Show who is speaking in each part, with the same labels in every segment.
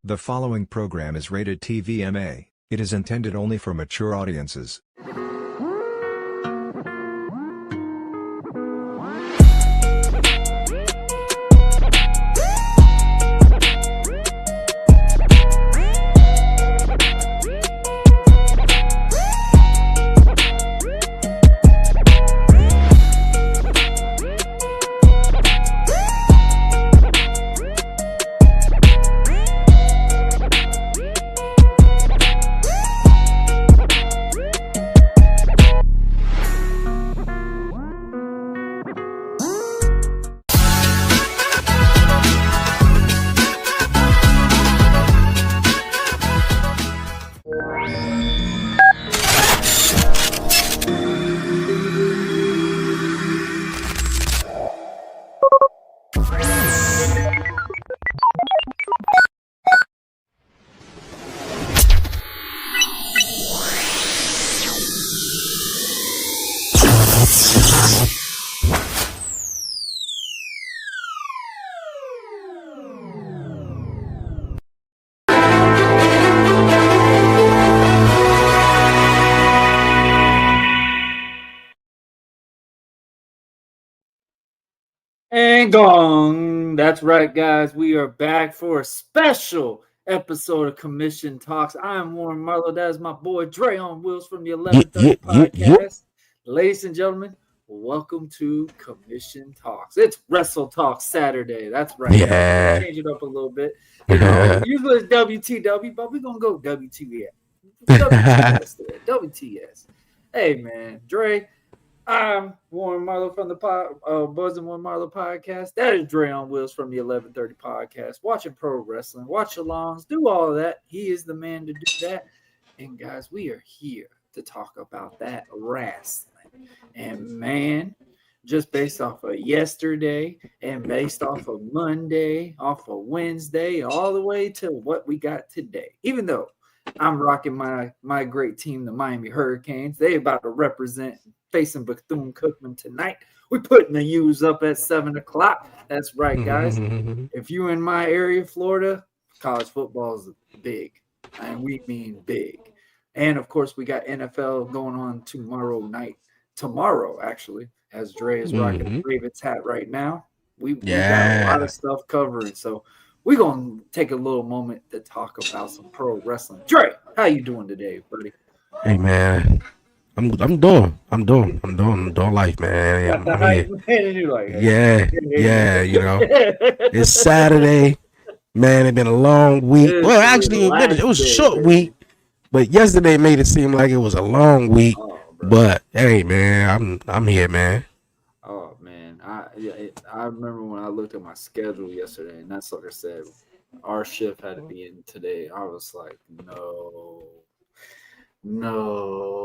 Speaker 1: The following program is rated TVMA. It is intended only for mature audiences.
Speaker 2: And gong. That's right, guys. We are back for a special episode of Commission Talks. I'm Warren Marlowe. That is my boy Dre on Wheels from the 1130 podcast. Ladies and gentlemen, welcome to Commission Talks. It's Wrestle Talk Saturday. That's right.
Speaker 3: Yeah.
Speaker 2: Change it up a little bit. Usually it's WTW, but we're going to go WTS. WTS today. WTS. Hey, man. Dre. I'm Warren Marlowe from the Buzz and Warren Marlowe podcast. That is Dre on Wheels from the 1130 podcast. Watching pro wrestling, watch alongs, do all of that. He is the man to do that. And guys, we are here to talk about that wrestling. And man, just based off of yesterday and based off of Monday, off of Wednesday, all the way to what we got today. Even though I'm rocking my great team, the Miami Hurricanes, they about to represent facing Bethune-Cookman tonight. We're putting the U's up at 7 o'clock. That's right, guys. If you're in my area, Florida, college football is big. And we mean big. And, of course, we got NFL going on tomorrow, actually, as Dre is rocking the Ravens hat right now. We got a lot of stuff covering. So we're going to take a little moment to talk about some pro wrestling. Dre, how you doing today, buddy?
Speaker 3: Hey, man. I'm doing life, man. Yeah, you know. It's Saturday, man. It's been a long week. Well, actually, it was a short week, but yesterday made it seem like it was a long week. But hey, man, I'm here, man.
Speaker 2: Oh man, I remember when I looked at my schedule yesterday, and that's like I said, our shift had to be in today. I was like, no.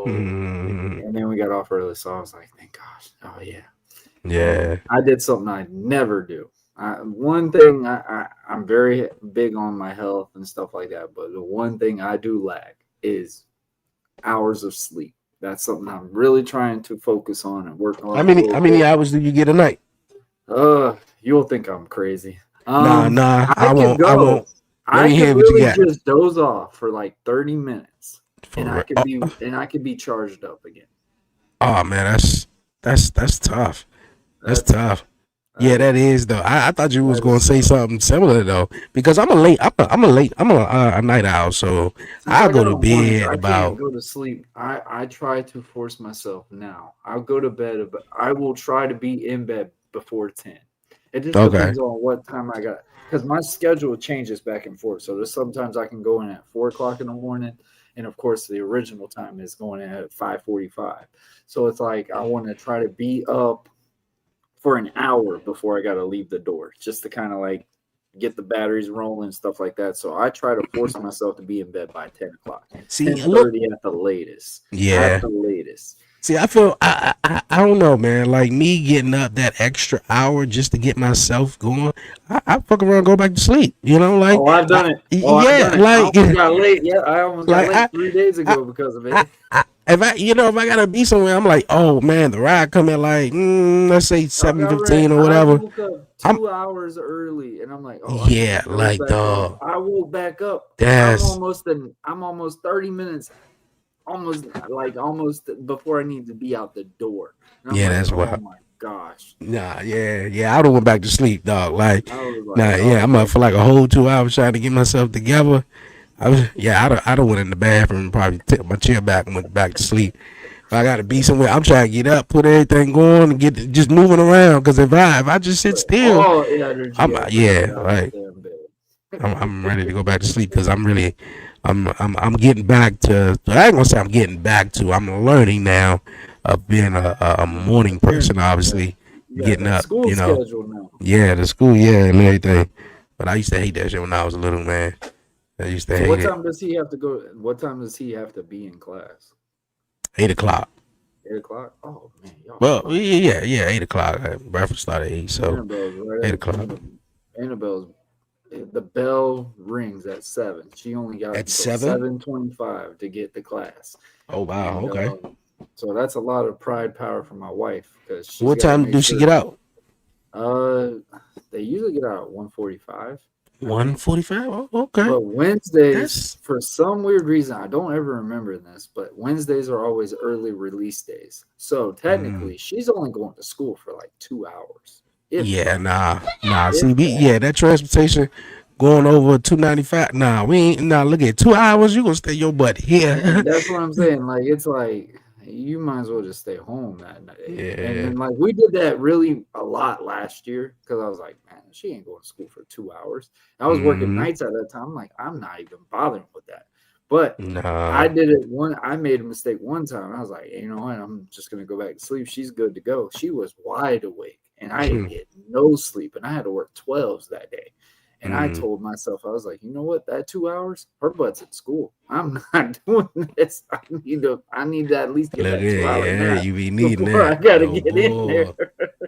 Speaker 2: And then we got off early, so I was like, thank gosh. Oh yeah. I did something I never do. One thing I'm very big on my health and stuff like that, but the one thing I do lack is hours of sleep. That's something I'm really trying to focus on and work on.
Speaker 3: How many hours do you get a night?
Speaker 2: You'll think I'm crazy.
Speaker 3: Nah, I won't.
Speaker 2: I can really just doze off for like 30 minutes. And I could be charged up again.
Speaker 3: Oh man, that's tough. That's tough. Yeah, that is though. I thought you was going to say something similar though, because I'm a night owl, so I go to bed about.
Speaker 2: I go to sleep. I try to force myself now. I'll go to bed, but I will try to be in bed before 10. It just depends on what time I got, because my schedule changes back and forth. So there's sometimes I can go in at 4 o'clock in the morning. And, of course, the original time is going in at 5:45. So it's like I want to try to be up for an hour before I got to leave the door, just to kind of like get the batteries rolling and stuff like that. So I try to force myself to be in bed by 10 o'clock. 10:30 at the latest.
Speaker 3: Yeah.
Speaker 2: At the latest.
Speaker 3: See, I feel I don't know, man. Like me getting up that extra hour just to get myself going, I fuck around and go back to sleep. You know, like
Speaker 2: I've done it.
Speaker 3: I almost
Speaker 2: got late. Yeah, I almost got late 3 days ago because of it.
Speaker 3: if I gotta be somewhere, I'm like, oh man, the ride come at like let's say
Speaker 2: Dog,
Speaker 3: 7:15 or
Speaker 2: I
Speaker 3: whatever.
Speaker 2: woke up
Speaker 3: I'm
Speaker 2: 2 hours early, and I'm like, oh, I
Speaker 3: yeah,
Speaker 2: can't go
Speaker 3: like
Speaker 2: back up.
Speaker 3: dog.
Speaker 2: I woke back up.
Speaker 3: That's
Speaker 2: I'm almost 30 minutes, almost before I need to be out the door. And I'm
Speaker 3: yeah,
Speaker 2: like,
Speaker 3: that's
Speaker 2: oh
Speaker 3: what.
Speaker 2: my gosh.
Speaker 3: Nah, yeah. I would have went back to sleep, dog. Like,
Speaker 2: I was
Speaker 3: nah,
Speaker 2: like,
Speaker 3: yeah.
Speaker 2: oh,
Speaker 3: I'm up for like a whole 2 hours trying to get myself together. I'd have went in the bathroom and probably took my chair back and went back to sleep. If I gotta be somewhere, I'm trying to get up, put everything going, and get just moving around. Cause if I just sit
Speaker 2: put
Speaker 3: still,
Speaker 2: all energy effort to get out the
Speaker 3: right.
Speaker 2: damn bed.
Speaker 3: I'm ready to go back to sleep because I'm getting back to. I ain't gonna say I'm getting back to. I'm learning now of being a morning person. Obviously,
Speaker 2: You got
Speaker 3: getting
Speaker 2: that
Speaker 3: up.
Speaker 2: school schedule now.
Speaker 3: Yeah, the school, yeah, and everything. But I used to hate that shit when I was a little man. I used to
Speaker 2: So
Speaker 3: hate
Speaker 2: what
Speaker 3: it.
Speaker 2: time does he have to go? What time does he have to be in class?
Speaker 3: 8 o'clock.
Speaker 2: 8 o'clock. Oh man, y'all
Speaker 3: Well,
Speaker 2: fine.
Speaker 3: yeah, 8 o'clock. Breakfast started at 8, so
Speaker 2: Annabelle's right
Speaker 3: 8 o'clock.
Speaker 2: Annabelle's the bell rings at 7. She only got
Speaker 3: At
Speaker 2: until
Speaker 3: 7?
Speaker 2: 7:25 to get to class,
Speaker 3: Oh wow,
Speaker 2: and
Speaker 3: okay.
Speaker 2: so that's a lot of pride power for my wife because she's
Speaker 3: What
Speaker 2: got to
Speaker 3: time
Speaker 2: make
Speaker 3: do she
Speaker 2: sure.
Speaker 3: get out?
Speaker 2: Uh, they usually get out at 1:45.
Speaker 3: 1:45. Oh, okay.
Speaker 2: But Wednesdays,
Speaker 3: That's
Speaker 2: for some weird reason, I don't ever remember this, but Wednesdays are always early release days. So
Speaker 3: mm,
Speaker 2: technically, she's only going to school for like 2 hours, if
Speaker 3: yeah,
Speaker 2: that.
Speaker 3: nah. See,
Speaker 2: If that.
Speaker 3: that transportation going over 295. Nah, we ain't. Nah, look at 2 hours. You gonna stay your butt here?
Speaker 2: And that's what I'm saying. Like, it's like you might as well just stay home that night. And
Speaker 3: Yeah.
Speaker 2: then, like, we did that really a lot last year because I was like, man, she ain't going to school for 2 hours. I was working
Speaker 3: Mm,
Speaker 2: nights at that time. I'm like, I'm not even bothering with that. But I
Speaker 3: nah.
Speaker 2: did it I made a mistake one time. I was like, you know what? I'm just gonna go back to sleep. She's good to go. She was wide awake, and I didn't get no sleep, and I had to work 12s that day. And I
Speaker 3: Mm.
Speaker 2: told myself, I was like, you know what? That 2 hours, her butt's at school. I'm not doing this. I need to at least get
Speaker 3: Look at
Speaker 2: that 2 hour
Speaker 3: yeah,
Speaker 2: nap
Speaker 3: you be needing
Speaker 2: before I
Speaker 3: that.
Speaker 2: gotta
Speaker 3: Oh
Speaker 2: get in there.
Speaker 3: boy,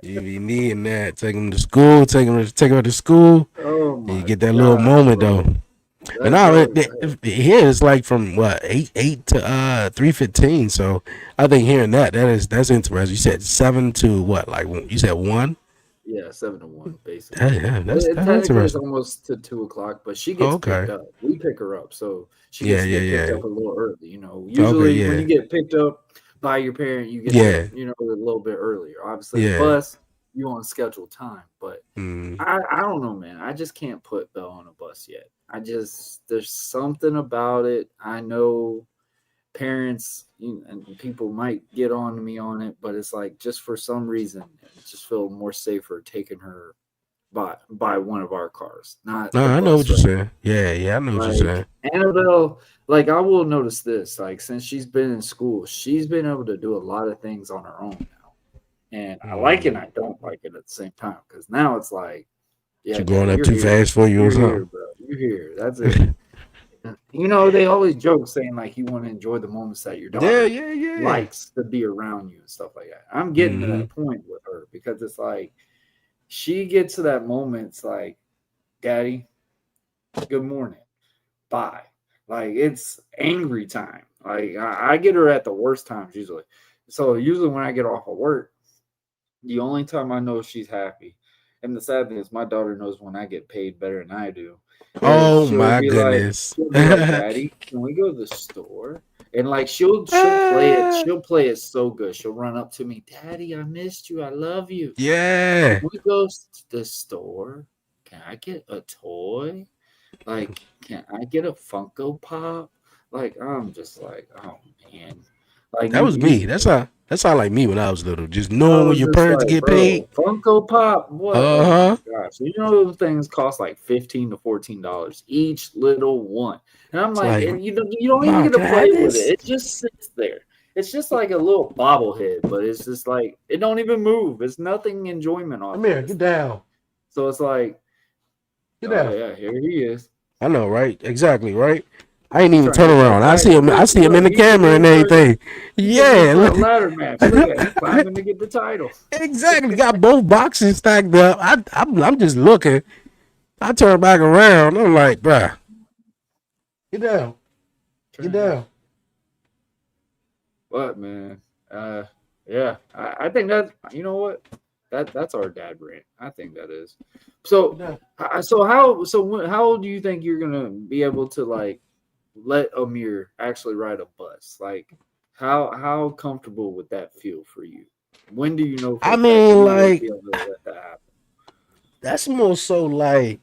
Speaker 3: you be needing that. Take them to school. Take her to school.
Speaker 2: Oh
Speaker 3: And you
Speaker 2: my
Speaker 3: get that little
Speaker 2: gosh,
Speaker 3: moment
Speaker 2: bro.
Speaker 3: though. But
Speaker 2: That
Speaker 3: now
Speaker 2: dog.
Speaker 3: here it's like from what 8 to 3:15. So I think hearing that's interesting. You said 7 to what? Like you said 1.
Speaker 2: Yeah, 7 to 1, basically.
Speaker 3: Yeah, that's
Speaker 2: Technically, it's
Speaker 3: interesting.
Speaker 2: almost to 2 o'clock, but she
Speaker 3: Oh,
Speaker 2: gets picked
Speaker 3: okay.
Speaker 2: up. We pick her up, so she
Speaker 3: Yeah,
Speaker 2: gets to
Speaker 3: yeah,
Speaker 2: get picked
Speaker 3: yeah.
Speaker 2: up a little early.
Speaker 3: Okay,
Speaker 2: Usually when
Speaker 3: yeah,
Speaker 2: you get picked up by your parent, you get there,
Speaker 3: yeah,
Speaker 2: a little bit earlier. Obviously, the
Speaker 3: yeah.
Speaker 2: bus, you on scheduled time, but
Speaker 3: Mm.
Speaker 2: I don't know, man. I just can't put Belle on a bus yet. There's something about it. I know parents and people might get on me on it, but it's like just for some reason, I just feel more safer taking her by one of our cars, not
Speaker 3: No,
Speaker 2: the
Speaker 3: I know what
Speaker 2: bus
Speaker 3: you're
Speaker 2: right
Speaker 3: saying. Yeah, I know
Speaker 2: now.
Speaker 3: what you're
Speaker 2: Like
Speaker 3: saying.
Speaker 2: Annabelle, like I will notice this, like since she's been in school, she's been able to do a lot of things on her own now. And I like it and
Speaker 3: Mm.
Speaker 2: I don't like it at the same time because now it's like,
Speaker 3: She
Speaker 2: yeah,
Speaker 3: growing
Speaker 2: daddy,
Speaker 3: up
Speaker 2: you're
Speaker 3: too
Speaker 2: here.
Speaker 3: fast for you or
Speaker 2: You're here,
Speaker 3: something.
Speaker 2: bro. You're here. That's it. They always joke saying like you want to enjoy the moments that your
Speaker 3: Yeah,
Speaker 2: daughter
Speaker 3: yeah, yeah.
Speaker 2: likes to be around you and stuff like that. I'm getting to
Speaker 3: Mm-hmm.
Speaker 2: that point with her because it's like she gets to that moment. It's like, Daddy, good morning, bye. Like it's angry time. Like I get her at the worst times usually. So usually when I get off of work, the only time I know she's happy, and the sad thing is my daughter knows when I get paid better than I do, is
Speaker 3: Oh my goodness.
Speaker 2: she'll be like, Daddy, can we go to the store? And like she'll play it, she'll play it so good. She'll run up to me, Daddy, I missed you, I love you. Can
Speaker 3: Yeah.
Speaker 2: we go to the store? Can I get a toy? Like, can I get a Funko Pop? Like, I'm just like, oh man. Like
Speaker 3: That was me.
Speaker 2: you
Speaker 3: That's how like me when I was little. Just
Speaker 2: I
Speaker 3: knowing when
Speaker 2: was
Speaker 3: your
Speaker 2: just
Speaker 3: parents
Speaker 2: like,
Speaker 3: get paid.
Speaker 2: bro, Funko Pop, what? Oh my
Speaker 3: Uh-huh.
Speaker 2: gosh! Those things cost like $15 to $14 each little one, and I'm
Speaker 3: It's
Speaker 2: like,
Speaker 3: like,
Speaker 2: and you don't even
Speaker 3: Mom,
Speaker 2: get to
Speaker 3: can I have
Speaker 2: play with it.
Speaker 3: this?
Speaker 2: It just sits there. It's just like a little bobblehead, but it's just like it don't even move. It's nothing enjoyment
Speaker 3: Come
Speaker 2: off of
Speaker 3: here,
Speaker 2: this
Speaker 3: get
Speaker 2: thing.
Speaker 3: down.
Speaker 2: So it's like,
Speaker 3: Get
Speaker 2: oh
Speaker 3: down.
Speaker 2: yeah, here he is.
Speaker 3: I know, right? Exactly, right? I ain't
Speaker 2: He's
Speaker 3: even
Speaker 2: trying to
Speaker 3: turn
Speaker 2: get that
Speaker 3: around.
Speaker 2: title.
Speaker 3: I see him
Speaker 2: Look,
Speaker 3: in the
Speaker 2: he's getting
Speaker 3: camera and
Speaker 2: ready for
Speaker 3: everything.
Speaker 2: he's getting ready for
Speaker 3: Yeah.
Speaker 2: a ladder match. Look at he climbing to get the title.
Speaker 3: Exactly. Got both boxes stacked up. I'm just looking. I turn back around. I'm like, bruh, get down. Get
Speaker 2: Turn it down.
Speaker 3: down.
Speaker 2: But man, yeah, I think that you know what that's our dad rant. I think that is. So how old do you think you're gonna be able to like let Amir actually ride a bus? Like how comfortable would that feel for you? When do you know for
Speaker 3: I
Speaker 2: a fact
Speaker 3: mean,
Speaker 2: you would
Speaker 3: like
Speaker 2: be able to let that happen?
Speaker 3: that's more so like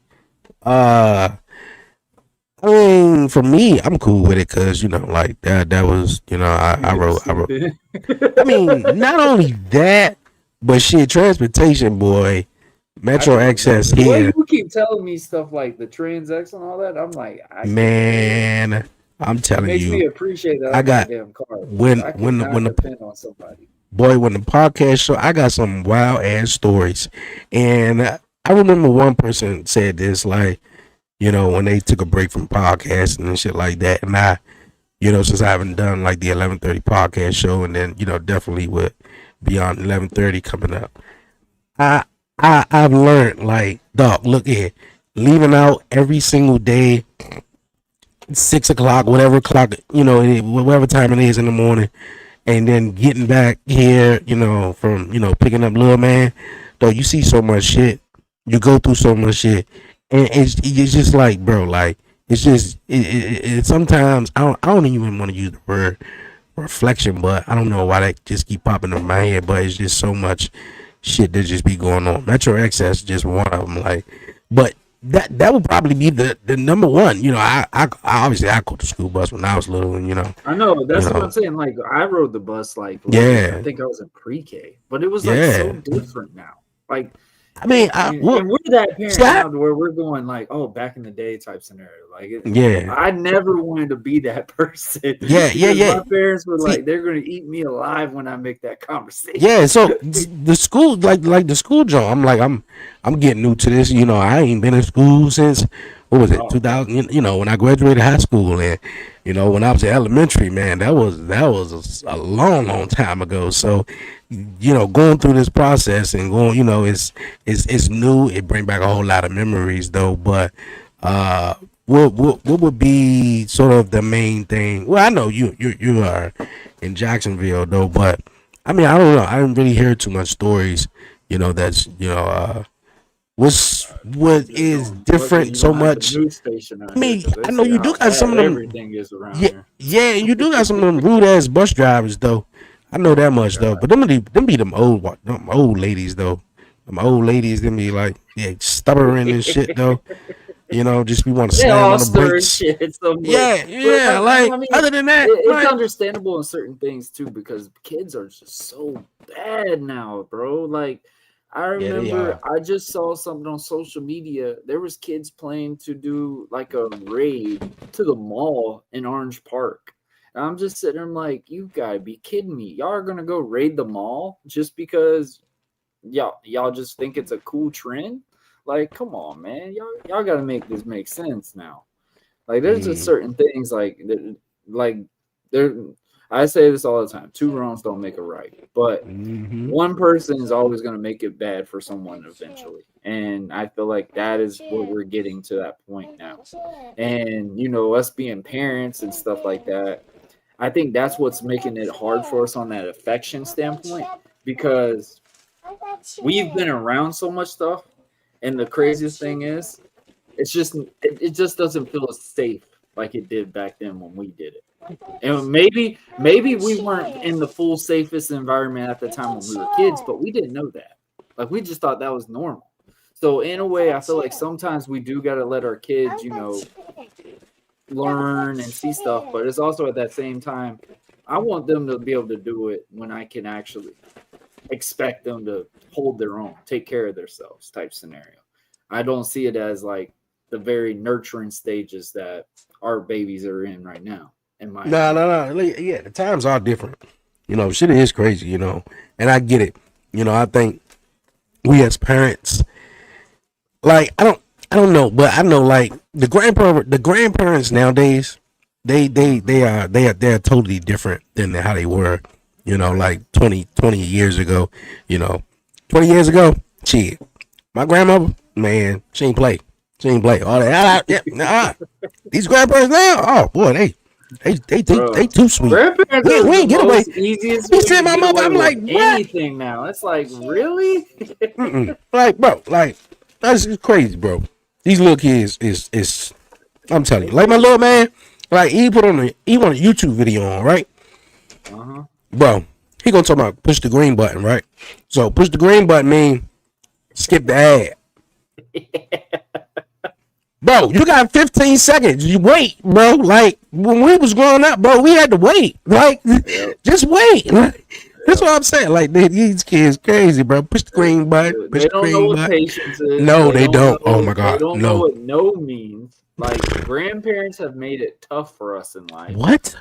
Speaker 3: uh I mean, for me, I'm cool with it because like that was I wrote. I mean, not only that, but shit, transportation, boy,
Speaker 2: I
Speaker 3: Metro
Speaker 2: can
Speaker 3: Access
Speaker 2: imagine. The way
Speaker 3: here,
Speaker 2: you keep telling me stuff like the TransX and all that, I'm like, I can't do it.
Speaker 3: man. I'm
Speaker 2: It
Speaker 3: telling
Speaker 2: makes
Speaker 3: you,
Speaker 2: me appreciate that
Speaker 3: I
Speaker 2: I got a
Speaker 3: got
Speaker 2: damn car.
Speaker 3: when
Speaker 2: I
Speaker 3: when the, when
Speaker 2: cannot
Speaker 3: the
Speaker 2: depend on somebody.
Speaker 3: boy when the podcast show, I got some wild ass stories, and I remember one person said this like when they took a break from podcasting and shit like that, and since I haven't done like the 11:30 podcast show, and then definitely with beyond 11:30 coming up, I I've learned like dog, look here, leaving out every single day, 6 o'clock, whatever clock whatever time it is in the morning, and then getting back here, from picking up little man, though you see so much shit, you go through so much shit, and it's just like, bro, like it's just sometimes I don't even want to use the word reflection, but I don't know why that just keep popping in my head, but it's just so much shit that just be going on. Metro Access just one of them, like, but that would probably be the number one. I obviously I caught the school bus when I was little, and
Speaker 2: I know that's what
Speaker 3: know,
Speaker 2: I'm saying. Like I rode the bus like
Speaker 3: yeah,
Speaker 2: I think I was in pre-K, but it was like so
Speaker 3: yeah.
Speaker 2: different now. Like
Speaker 3: I mean,
Speaker 2: and we're that
Speaker 3: see,
Speaker 2: parent now to where we're going like, oh, back in the day type scenario. Like
Speaker 3: yeah,
Speaker 2: I never wanted to be that person
Speaker 3: yeah,
Speaker 2: because
Speaker 3: yeah.
Speaker 2: my parents were
Speaker 3: See,
Speaker 2: like, they're gonna eat me alive when I make that conversation.
Speaker 3: yeah. So the school, like the school joint, I'm getting new to this. I ain't been in school since what was it,
Speaker 2: Oh,
Speaker 3: 2000? When I graduated high school, and when I was in elementary, man, that was a long time ago. So going through this process and going, it's new. It bring back a whole lot of memories, though. But what would be sort of the main thing? Well, I know you are in Jacksonville, though, but I mean, I don't know. I didn't really hear too much stories. That's what is different so much.
Speaker 2: News station
Speaker 3: I mean, I know you do got some of them.
Speaker 2: Everything is around
Speaker 3: Yeah,
Speaker 2: here.
Speaker 3: yeah, and you do got some of them rude ass bus drivers though. I know that much though. But them be them old ladies though. Them old ladies, them be like stubborn and shit though. Just be want to slam on the brakes.
Speaker 2: Shit
Speaker 3: Yeah, yeah. Like other than that,
Speaker 2: it's understandable in certain things too because kids are just so bad now, bro. Like I remember I just saw something on social media. There was kids planning to do like a raid to the mall in Orange Park. And I'm just sitting there, I'm like, you gotta be kidding me. Y'all are gonna go raid the mall just because y'all just think it's a cool trend? Like, come on, man. Y'all gotta make this make sense now. Like there's just certain things like there I say this all the time. Two wrongs don't make a right. But one person is always going to make it bad for someone eventually. And I feel like that is what we're getting to that point now. And, us being parents and stuff like that, I think that's what's making it hard for us on that affection standpoint because we've been around so much stuff. And the craziest thing is, it just doesn't feel as safe like it did back then when we did it. And maybe we weren't in the full safest environment at the time when we were kids, but we didn't know that. Like we just thought that was normal. So in a way, I feel like sometimes we do got to let our kids, learn and see stuff. But it's also at that same time, I want them to be able to do it when I can actually expect them to hold their own, take care of themselves type scenario. I don't see it as like the very nurturing stages that our babies are in right now.
Speaker 3: No. Yeah, the times are different. Shit is crazy, and I get it. I think we as parents, like, I don't know, but I know like the grandparents nowadays, they're totally different than how they were, like 20 years ago, 20 years ago, shit. My grandmother, man, she ain't play. All that. These grandparents now, oh boy, They too sweet.
Speaker 2: Grandparents
Speaker 3: We
Speaker 2: are
Speaker 3: ain't
Speaker 2: the
Speaker 3: get away.
Speaker 2: easiest
Speaker 3: He
Speaker 2: way
Speaker 3: said
Speaker 2: to
Speaker 3: my
Speaker 2: get
Speaker 3: mother.
Speaker 2: away
Speaker 3: I'm
Speaker 2: with
Speaker 3: like, what?
Speaker 2: anything now. It's like, really?
Speaker 3: Like, bro, like that's just crazy, bro. These little kids is. I'm telling you, like my little man, like he want a YouTube video on, right? Bro, he gonna talk about push the green button, right? So push the green button mean skip the ad. Bro, you got 15 seconds. You wait, bro. Like when we was growing up, bro, we had to wait. Like, just wait. Like, that's what I'm saying. Like these kids crazy, bro. Push the green button. Push
Speaker 2: They
Speaker 3: the
Speaker 2: don't know
Speaker 3: green
Speaker 2: what
Speaker 3: button.
Speaker 2: patience is.
Speaker 3: No, they don't.
Speaker 2: Know,
Speaker 3: Oh my
Speaker 2: they
Speaker 3: god,
Speaker 2: don't know
Speaker 3: no.
Speaker 2: what no means. Like grandparents have made it tough for us in life.
Speaker 3: What?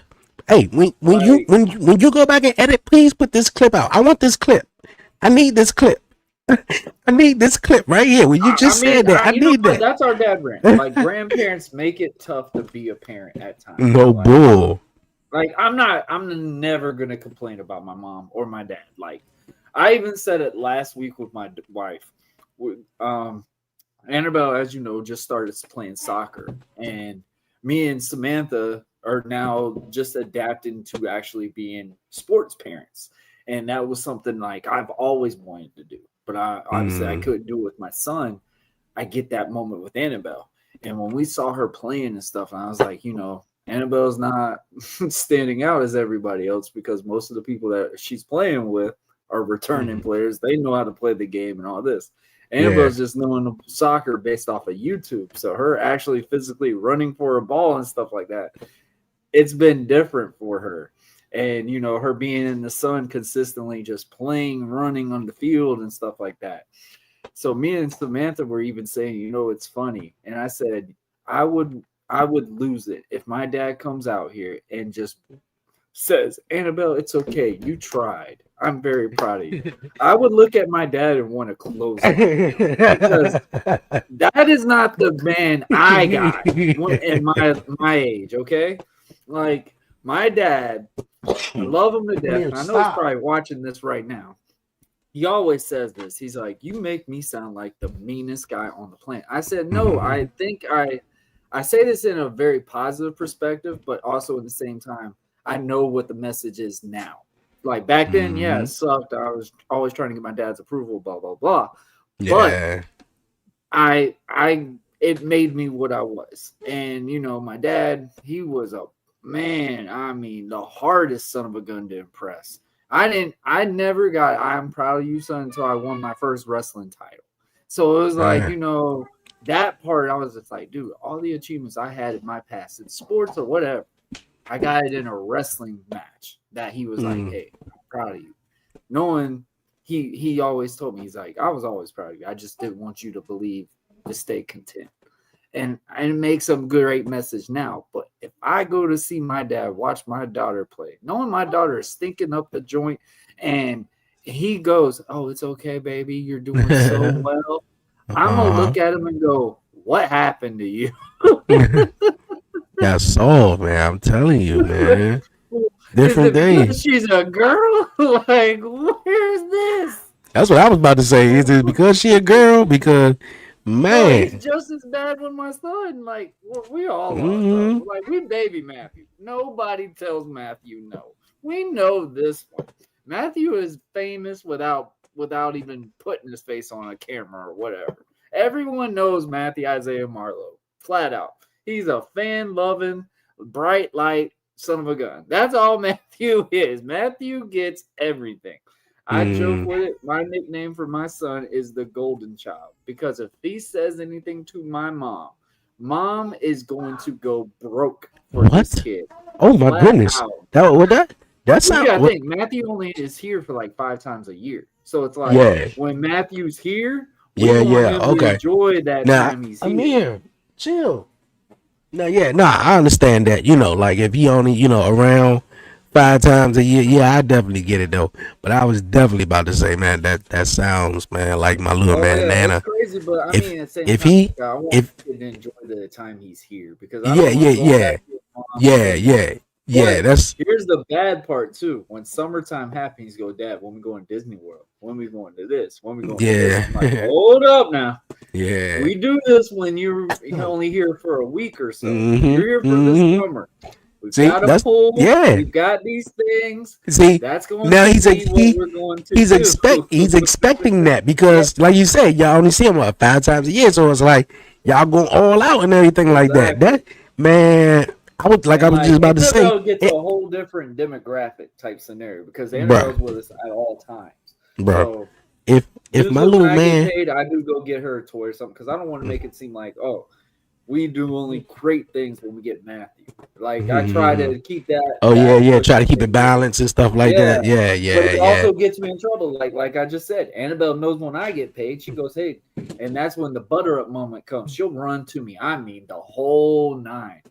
Speaker 3: Hey, when
Speaker 2: Like,
Speaker 3: you go back and edit, please put this clip out. I want this clip. I need this clip. I need this clip right here. When you just said that, I need that.
Speaker 2: That's our dad rant. Like grandparents make it tough to be a parent at times.
Speaker 3: No
Speaker 2: like,
Speaker 3: bull.
Speaker 2: Like I'm never gonna complain about my mom or my dad. Like I even said it last week with my wife. Annabelle, as you know, just started playing soccer, and me and Samantha are now just adapting to actually being sports parents. And that was something like I've always wanted to do, but obviously I couldn't do it with my son. I get that moment with Annabelle, and when we saw her playing and stuff, and I was like, Annabelle's not standing out as everybody else because most of the people that she's playing with are returning players. They know how to play the game and all this. Annabelle's just knowing soccer based off of YouTube. So her actually physically running for a ball and stuff like that, it's been different for her. And, her being in the sun consistently just playing, running on the field and stuff like that. So me and Samantha were even saying, it's funny. And I said, I would lose it if my dad comes out here and just says, Annabelle, it's okay. You tried. I'm very proud of you. I would look at my dad and want to close it because that is not the man I got in my age. Okay, like my dad, I love him to death. And I know he's probably watching this right now. He always says this. He's like, "You make me sound like the meanest guy on the planet." I said, "No, I think I say this in a very positive perspective, but also at the same time, I know what the message is now. Like back then, it sucked. I was always trying to get my dad's approval, blah, blah, blah. Yeah. But it made me what I was. And, my dad, he was the hardest son of a gun to impress. I never got, I'm proud of you, son, until I won my first wrestling title. So it was like, that part, I was just like, dude, all the achievements I had in my past in sports or whatever, I got it in a wrestling match that he was like, hey, I'm proud of you. Knowing he always told me, he's like, I was always proud of you. I just didn't want you to believe, to stay content. And it makes a great message now. But if I go to see my dad, watch my daughter play, knowing my daughter is stinking up the joint, and he goes, oh, it's okay, baby. You're doing so well. I'm going to look at him and go, what happened to you?
Speaker 3: That's all, man. I'm telling you, man. Different days.
Speaker 2: She's a girl? Like, where's this?
Speaker 3: That's what I was about to say. Is it because she a girl? Because, man.
Speaker 2: It's just as bad with my son. Like, we all are. Like, we baby Matthew. Nobody tells Matthew no. We know this one. Matthew is famous without even putting his face on a camera or whatever. Everyone knows Matthew Isaiah Marlowe. Flat out. He's a fan-loving, bright light son of a gun. That's all Matthew is. Matthew gets everything. I joke with it. My nickname for my son is the golden child because if he says anything to my mom is going to go broke for this kid.
Speaker 3: Oh my goodness! That's not.
Speaker 2: I think Matthew only is here for like 5 times a year, so it's like when Matthew's here, we want him to enjoy that time he's here.
Speaker 3: I'm here. Chill. No, I understand that. Like if he only, around 5 times a year, I definitely get it though. But I was definitely about to say, man, that sounds, man, like my little man Nana.
Speaker 2: It's crazy, but I mean, I want him to enjoy the time he's here because here's the bad part too. When summertime happens, you go, Dad, when we going to Disney World, when we going to this, when we going to this. I'm like, hold up now. Yeah. We do this when you're only here for a week or so. You're here for this summer. We've
Speaker 3: See,
Speaker 2: got a
Speaker 3: that's
Speaker 2: pool.
Speaker 3: yeah.
Speaker 2: We've got these things.
Speaker 3: See,
Speaker 2: That's going
Speaker 3: now
Speaker 2: to
Speaker 3: he's
Speaker 2: be what we're going to
Speaker 3: he's
Speaker 2: do.
Speaker 3: expecting that because, like you said, y'all only see him 5 times a year, so it's like y'all going all out and everything like that. That man, I was just about to say,
Speaker 2: NFL gets a whole different demographic type scenario because the
Speaker 3: bruh,
Speaker 2: NFL's with us at all times.
Speaker 3: bro.
Speaker 2: So
Speaker 3: If
Speaker 2: usually
Speaker 3: my little
Speaker 2: when I
Speaker 3: man,
Speaker 2: get paid, I do go get her a toy or something because I don't want to make it seem like, oh, we do only great things when we get Matthew. Like I try to keep that.
Speaker 3: oh yeah, try to keep it balanced and stuff like that. Yeah,
Speaker 2: But it
Speaker 3: yeah.
Speaker 2: also gets me in trouble. Like I just said, Annabelle knows when I get paid. She goes, hey, and that's when the butter up moment comes. She'll run to me. I mean, the whole 9.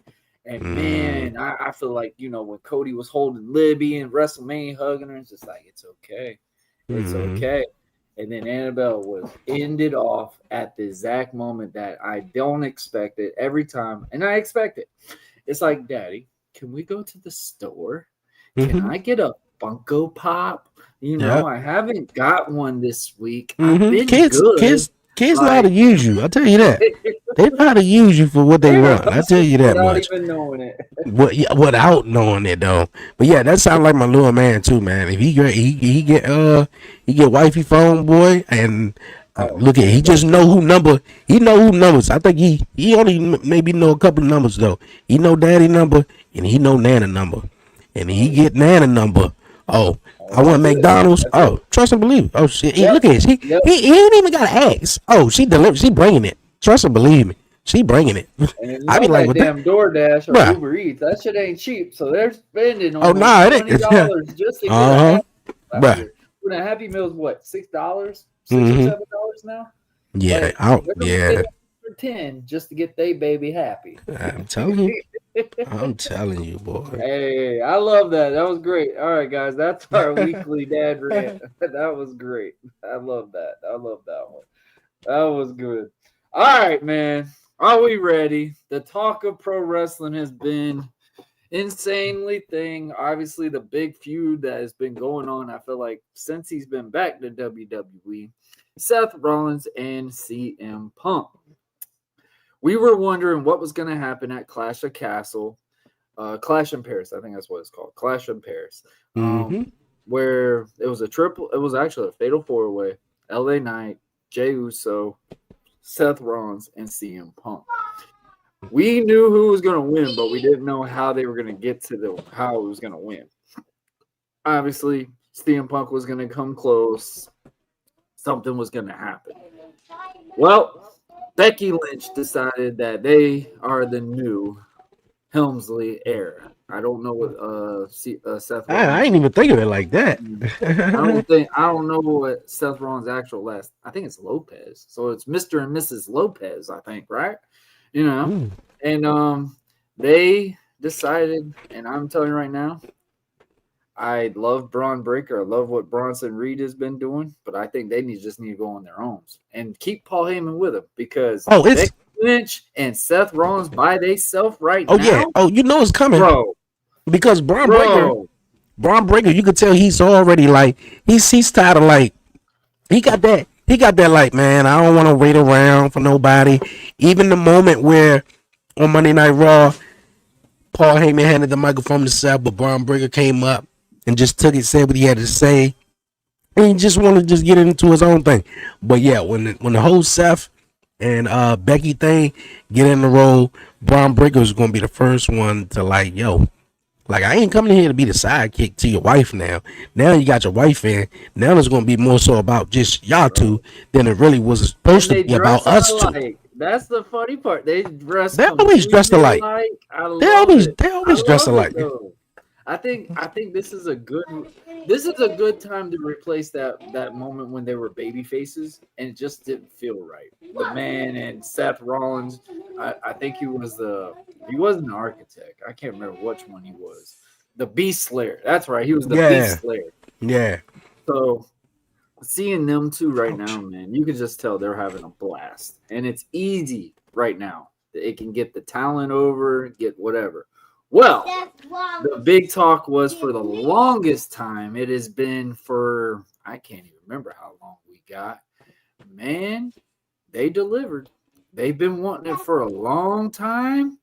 Speaker 2: And man, I feel like, when Cody was holding Libby and WrestleMania hugging her, it's just like, it's okay. It's okay. And then Annabelle was ended off at the exact moment that I don't expect it every time. And I expect it. It's like, Daddy, can we go to the store? Can I get a Funko Pop? I haven't got one this week. I've been good.
Speaker 3: Kids know how to use you. I'll tell you that. They know how to use you for what they want. I tell you that
Speaker 2: without
Speaker 3: much.
Speaker 2: Even knowing it.
Speaker 3: Without knowing it though. But yeah, that sounds like my little man too, man. If he get wifey phone, boy, and look at he just know who number. He know who numbers. I think he only maybe know a couple of numbers though. He know daddy number and he know Nana number, and he get Nana number. Oh, I want McDonald's. Oh, trust and believe. Oh shit, look at this. He ain't even got to ask. Oh, she delivered. She bringing it. Trust and believe me. She bringing it.
Speaker 2: And I be like, what damn DoorDash or Uber Eats, that shit ain't cheap. So they're spending almost $20 just to get a Happy. When a Happy Meal's what, $6, $6 or $7 now?
Speaker 3: Yeah,
Speaker 2: for 10 just to get they baby happy.
Speaker 3: I'm telling you. I'm telling you, boy.
Speaker 2: Hey, I love that. That was great. All right, guys, that's our weekly Dad Rant. That was great. I love that. I love that one. That was good. All right, man. Are we ready? The talk of pro wrestling has been insanely thing. Obviously, the big feud that has been going on, I feel like, since he's been back to WWE, Seth Rollins and CM Punk. We were wondering what was going to happen at Clash in Paris. I think that's what it's called. Clash in Paris. Where it was actually a fatal 4-way. LA Knight, Jey Uso, Seth Rollins, and CM Punk. We knew who was going to win, but we didn't know how they were going to get to how it was going to win. Obviously, CM Punk was going to come close. Something was going to happen. Well, Becky Lynch decided that they are the new Helmsley heir. I don't know what Seth Rollins.
Speaker 3: I ain't even think of it like that.
Speaker 2: I don't know what Seth Rollins' actual last. I think it's Lopez. So it's Mr. and Mrs. Lopez, I think, right? And they decided, and I'm telling you right now, I love Braun Breaker. I love what Bronson Reed has been doing, but I think they just need to go on their own and keep Paul Heyman with them because Becky Lynch and Seth Rollins by themselves now.
Speaker 3: Yeah. Oh, you know it's coming,
Speaker 2: bro.
Speaker 3: Because Braun Breaker, you could tell he's already like he's tired of like he got that like, man, I don't want to wait around for nobody. Even the moment where on Monday Night Raw, Paul Heyman handed the microphone to Seth, but Braun Breaker came up and just took it, said what he had to say, and he just wanted to just get into his own thing. But yeah, when the whole Seth and Becky thing get in the role, Braun Breaker is gonna be the first one to like, yo, like I ain't coming here to be the sidekick to your wife now. Now you got your wife in. Now it's gonna be more so about just y'all two than it really was supposed to be about us two.
Speaker 2: That's the funny part. They
Speaker 3: always dressed alike. They always dress alike.
Speaker 2: I think this is a good time to replace that moment when they were baby faces and it just didn't feel right. The man and Seth Rollins, I think he wasn't an architect. I can't remember which one he was. The Beast Slayer. That's right. He was the Beast Slayer.
Speaker 3: Yeah.
Speaker 2: So seeing them two right now, man, you can just tell they're having a blast. And it's easy right now. It can get the talent over, get whatever. Well, the big talk was for the longest time. It has been for, I can't even remember how long we got. Man, they delivered. They've been wanting it for a long time.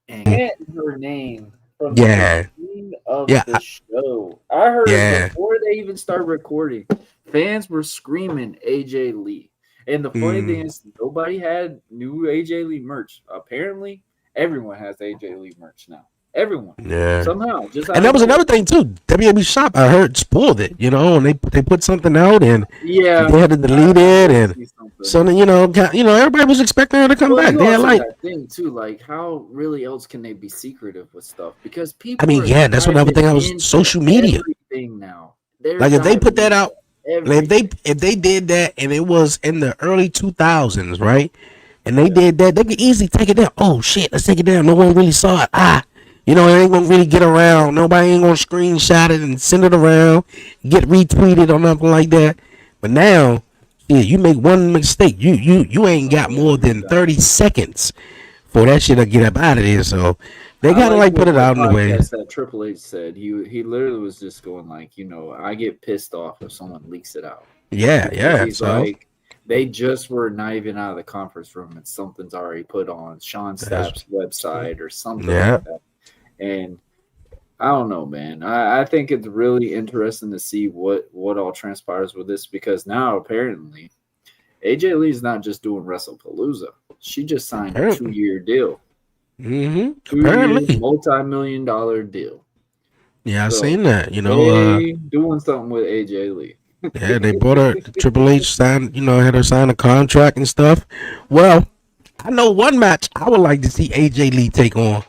Speaker 2: And getting her name from the beginning of the show. I heard before they even started recording, fans were screaming AJ Lee. And the funny thing is, nobody had new AJ Lee merch. Apparently, everyone has AJ Lee merch now. Everyone.
Speaker 3: Yeah.
Speaker 2: Somehow.
Speaker 3: And that was another thing too. WWE Shop, I heard, spoiled it, and they put something out and they had to delete it, and so then, everybody was expecting her to come back. They had
Speaker 2: that thing too, like how really else can they be secretive with stuff? Because people
Speaker 3: that's another thing. I was social media
Speaker 2: everything now.
Speaker 3: Like if they put that out, if they did that and it was in the early 2000s, right? And they did that, they could easily take it down. Oh shit, let's take it down. No one really saw it. It ain't gonna really get around. Nobody ain't gonna screenshot it and send it around, get retweeted or nothing like that. But now, you make one mistake, you ain't got more than 30 seconds for that shit to get up out of there. So they gotta put it out in the way.
Speaker 2: That Triple H said he literally was just going like, I get pissed off if someone leaks it out.
Speaker 3: Yeah.
Speaker 2: He's like, they just were not even out of the conference room and something's already put on Sean Stapp's website or something like that. And I don't know, man. I think it's really interesting to see what all transpires with this, because now apparently AJ Lee's not just doing WrestlePalooza. She just signed a 2-year deal. 2-year, multi-million-dollar deal.
Speaker 3: Yeah, I've seen that.
Speaker 2: Doing something with AJ Lee.
Speaker 3: Yeah, they brought her. Triple H signed, had her sign a contract and stuff. Well, I know one match I would like to see AJ Lee take on.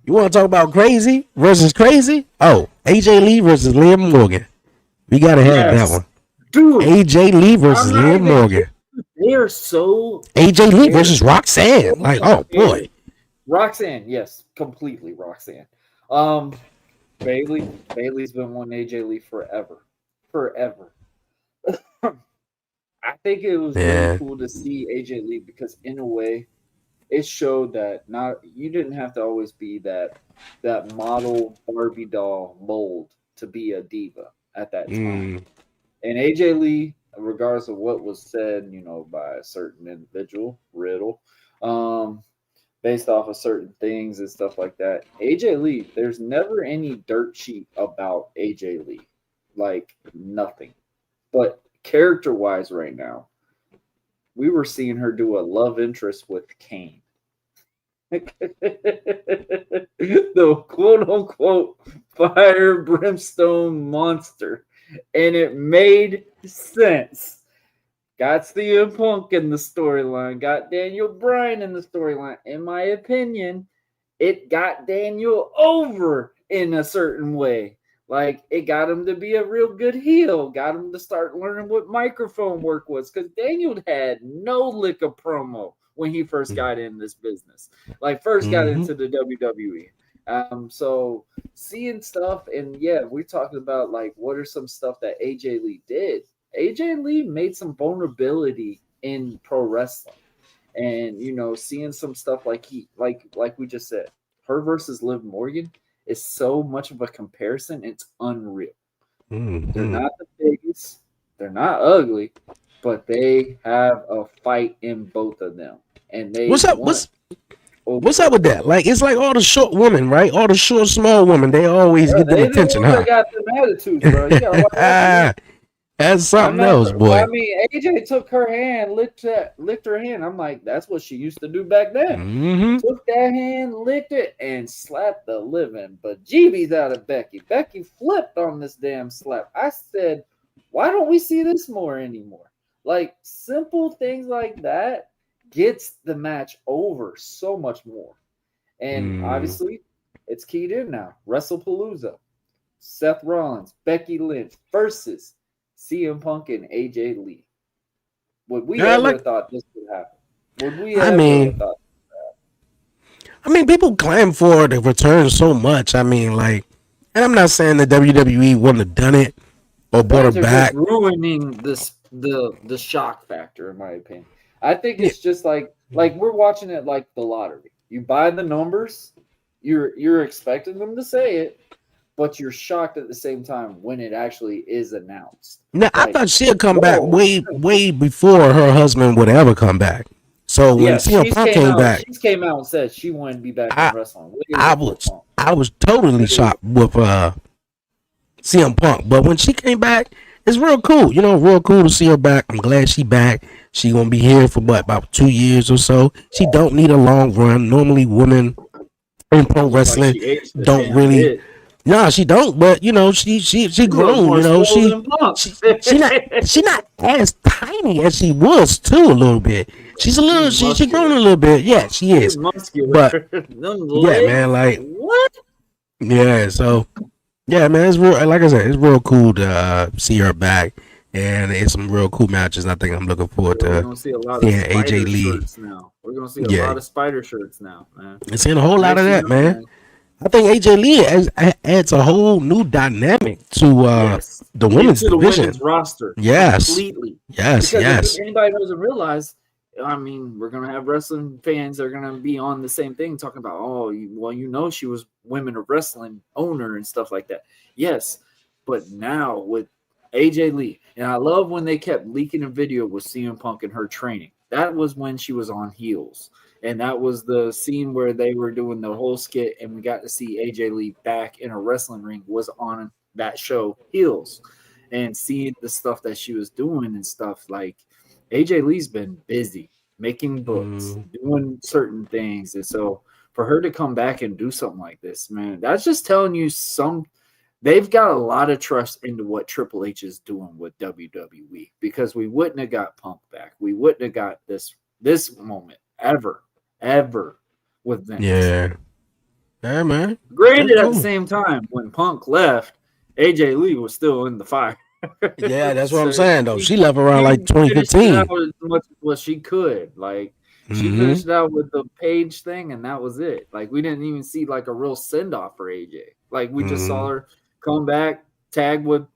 Speaker 3: You want to talk about crazy versus crazy? Oh, AJ Lee versus Liam Morgan. We got to have that one.
Speaker 2: Dude.
Speaker 3: AJ Lee versus Liam Morgan.
Speaker 2: They are so...
Speaker 3: AJ Lee versus Roxanne. Like, oh, boy.
Speaker 2: Roxanne, yes. Completely Roxanne. Bailey's been wanting AJ Lee forever. I think it was really cool to see AJ Lee because, in a way, it showed that you didn't have to always be that model Barbie doll mold to be a diva at that time. And AJ Lee, regardless of what was said, by a certain individual, Riddle, based off of certain things and stuff like that, AJ Lee, there's never any dirt sheet about AJ Lee, like nothing. But character-wise, right now, we were seeing her do a love interest with Kane. The quote-unquote fire brimstone monster. And it made sense. Got CM Punk in the storyline. Got Daniel Bryan in the storyline. In my opinion, it got Daniel over in a certain way. Like, it got him to be a real good heel. Got him to start learning what microphone work was. Because Daniel had no lick of promo when he first got in this business. Like, first got into the WWE. So seeing stuff, and we're talking about, like, what are some stuff that AJ Lee did. AJ Lee made some vulnerability in pro wrestling. And, seeing some stuff like we just said, her versus Liv Morgan is so much of a comparison, it's unreal. They're not the biggest, they're not ugly, but they have a fight in both of them. And they what's up with that? Like, it's like all the short women, right? All the short, small women, they always get the attention, huh? They got them attitudes, bro. You gotta watch
Speaker 3: that's something else, boy.
Speaker 2: I mean, AJ took her hand, licked her hand. I'm like, that's what she used to do back then. Took that hand, licked it, and slapped the living bejeebies out of Becky. Becky flipped on this damn slap. I said, why don't we see this more anymore? Like, simple things like that gets the match over so much more. And obviously, it's keyed in now. WrestlePalooza. Seth Rollins, Becky Lynch versus CM Punk and AJ Lee. Would we ever have thought this would happen? Would we ever have thought this would happen?
Speaker 3: I mean, people claim for the return so much. I mean, like, and I'm not saying the WWE wouldn't have done it or brought her back.
Speaker 2: Ruining the shock factor, in my opinion. I think it's just like we're watching it like the lottery. You buy the numbers, you're expecting them to say it, but you're shocked at the same time when it actually is announced.
Speaker 3: Now, I thought she'd come back way before her husband would ever come back. So when CM Punk came back,
Speaker 2: she came out and said she wanted to be back in wrestling.
Speaker 3: I was totally shocked with CM Punk, but when she came back, it's real cool. Real cool to see her back. I'm glad she back. She gonna be here for about 2 years or so. She don't need a long run. Normally, women in pro wrestling don't really. No, she don't. But she grown. She not as tiny as she was too. A little bit. She's a little. She grown a little bit. Yeah, she is. But yeah, man. Like
Speaker 2: what?
Speaker 3: Yeah. So yeah, man. It's real. Like I said, it's real cool to see her back, and it's some real cool matches. I think I'm looking forward to.
Speaker 2: We're gonna see a lot
Speaker 3: seeing
Speaker 2: of
Speaker 3: AJ Lee.
Speaker 2: Shirts now. We're gonna see a lot of spider shirts now, man.
Speaker 3: And seeing a whole lot of that, man. I think AJ Lee adds a whole new dynamic to the women's division.
Speaker 2: Women's roster.
Speaker 3: Yes.
Speaker 2: Completely.
Speaker 3: Yes,
Speaker 2: because if anybody doesn't realize, I mean, we're going to have wrestling fans that are going to be on the same thing talking about, she was Women of Wrestling owner and stuff like that. Yes, but now with AJ Lee, and I love when they kept leaking a video with CM Punk and her training. That was when she was on heels. And that was the scene where they were doing the whole skit, and we got to see AJ Lee back in a wrestling ring was on that show, Heels, and seeing the stuff that she was doing and stuff. Like AJ Lee's been busy making books, doing certain things. And so for her to come back and do something like this, man, that's just telling you they've got a lot of trust into what Triple H is doing with WWE, because we wouldn't have got Punk back. We wouldn't have got this moment ever with Vince.
Speaker 3: Yeah, man.
Speaker 2: Granted, at the same time, when Punk left, AJ Lee was still in the fire.
Speaker 3: Yeah, that's what I'm saying, though. She left around like 2015.
Speaker 2: As much as she could. Like, she finished out with the Paige thing, and that was it. Like, we didn't even see like a real send-off for AJ. Like, we just saw her come back, tag with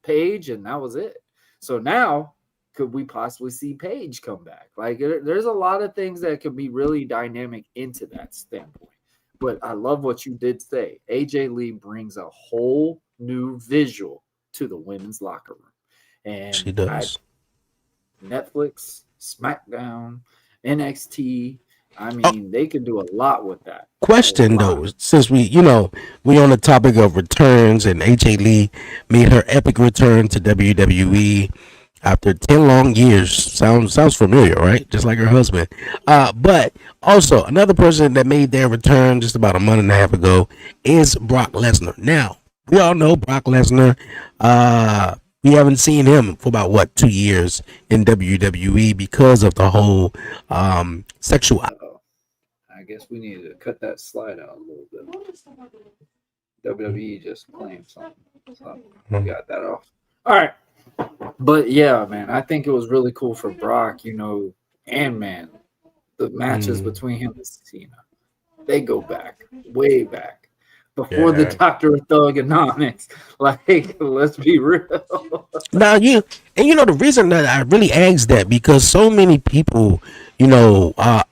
Speaker 2: Paige, and that was it. So now, could we possibly see Paige come back? Like, there's a lot of things that could be really dynamic into that standpoint. But I love what you did say. AJ Lee brings a whole new visual to the women's locker room. And
Speaker 3: she does.
Speaker 2: Netflix, SmackDown, NXT. I mean, they could do a lot with that.
Speaker 3: Question though, since we on the topic of returns, and AJ Lee made her epic return to WWE after 10 long years. Sounds familiar, right? Just like her husband. But also another person that made their return just about a month and a half ago is Brock Lesnar. Now, we all know Brock Lesnar. We haven't seen him for about 2 years in WWE because of the whole sexual.
Speaker 2: I guess we need to cut that slide out a little bit. WWE just claimed something. So we got that off. All right. But yeah, man, I think it was really cool for Brock, and man, the matches between him and Cena. They go back, way back. Before the Doctor of Thugonomics. Like, let's be real.
Speaker 3: Now, the reason that I really asked that, because so many people,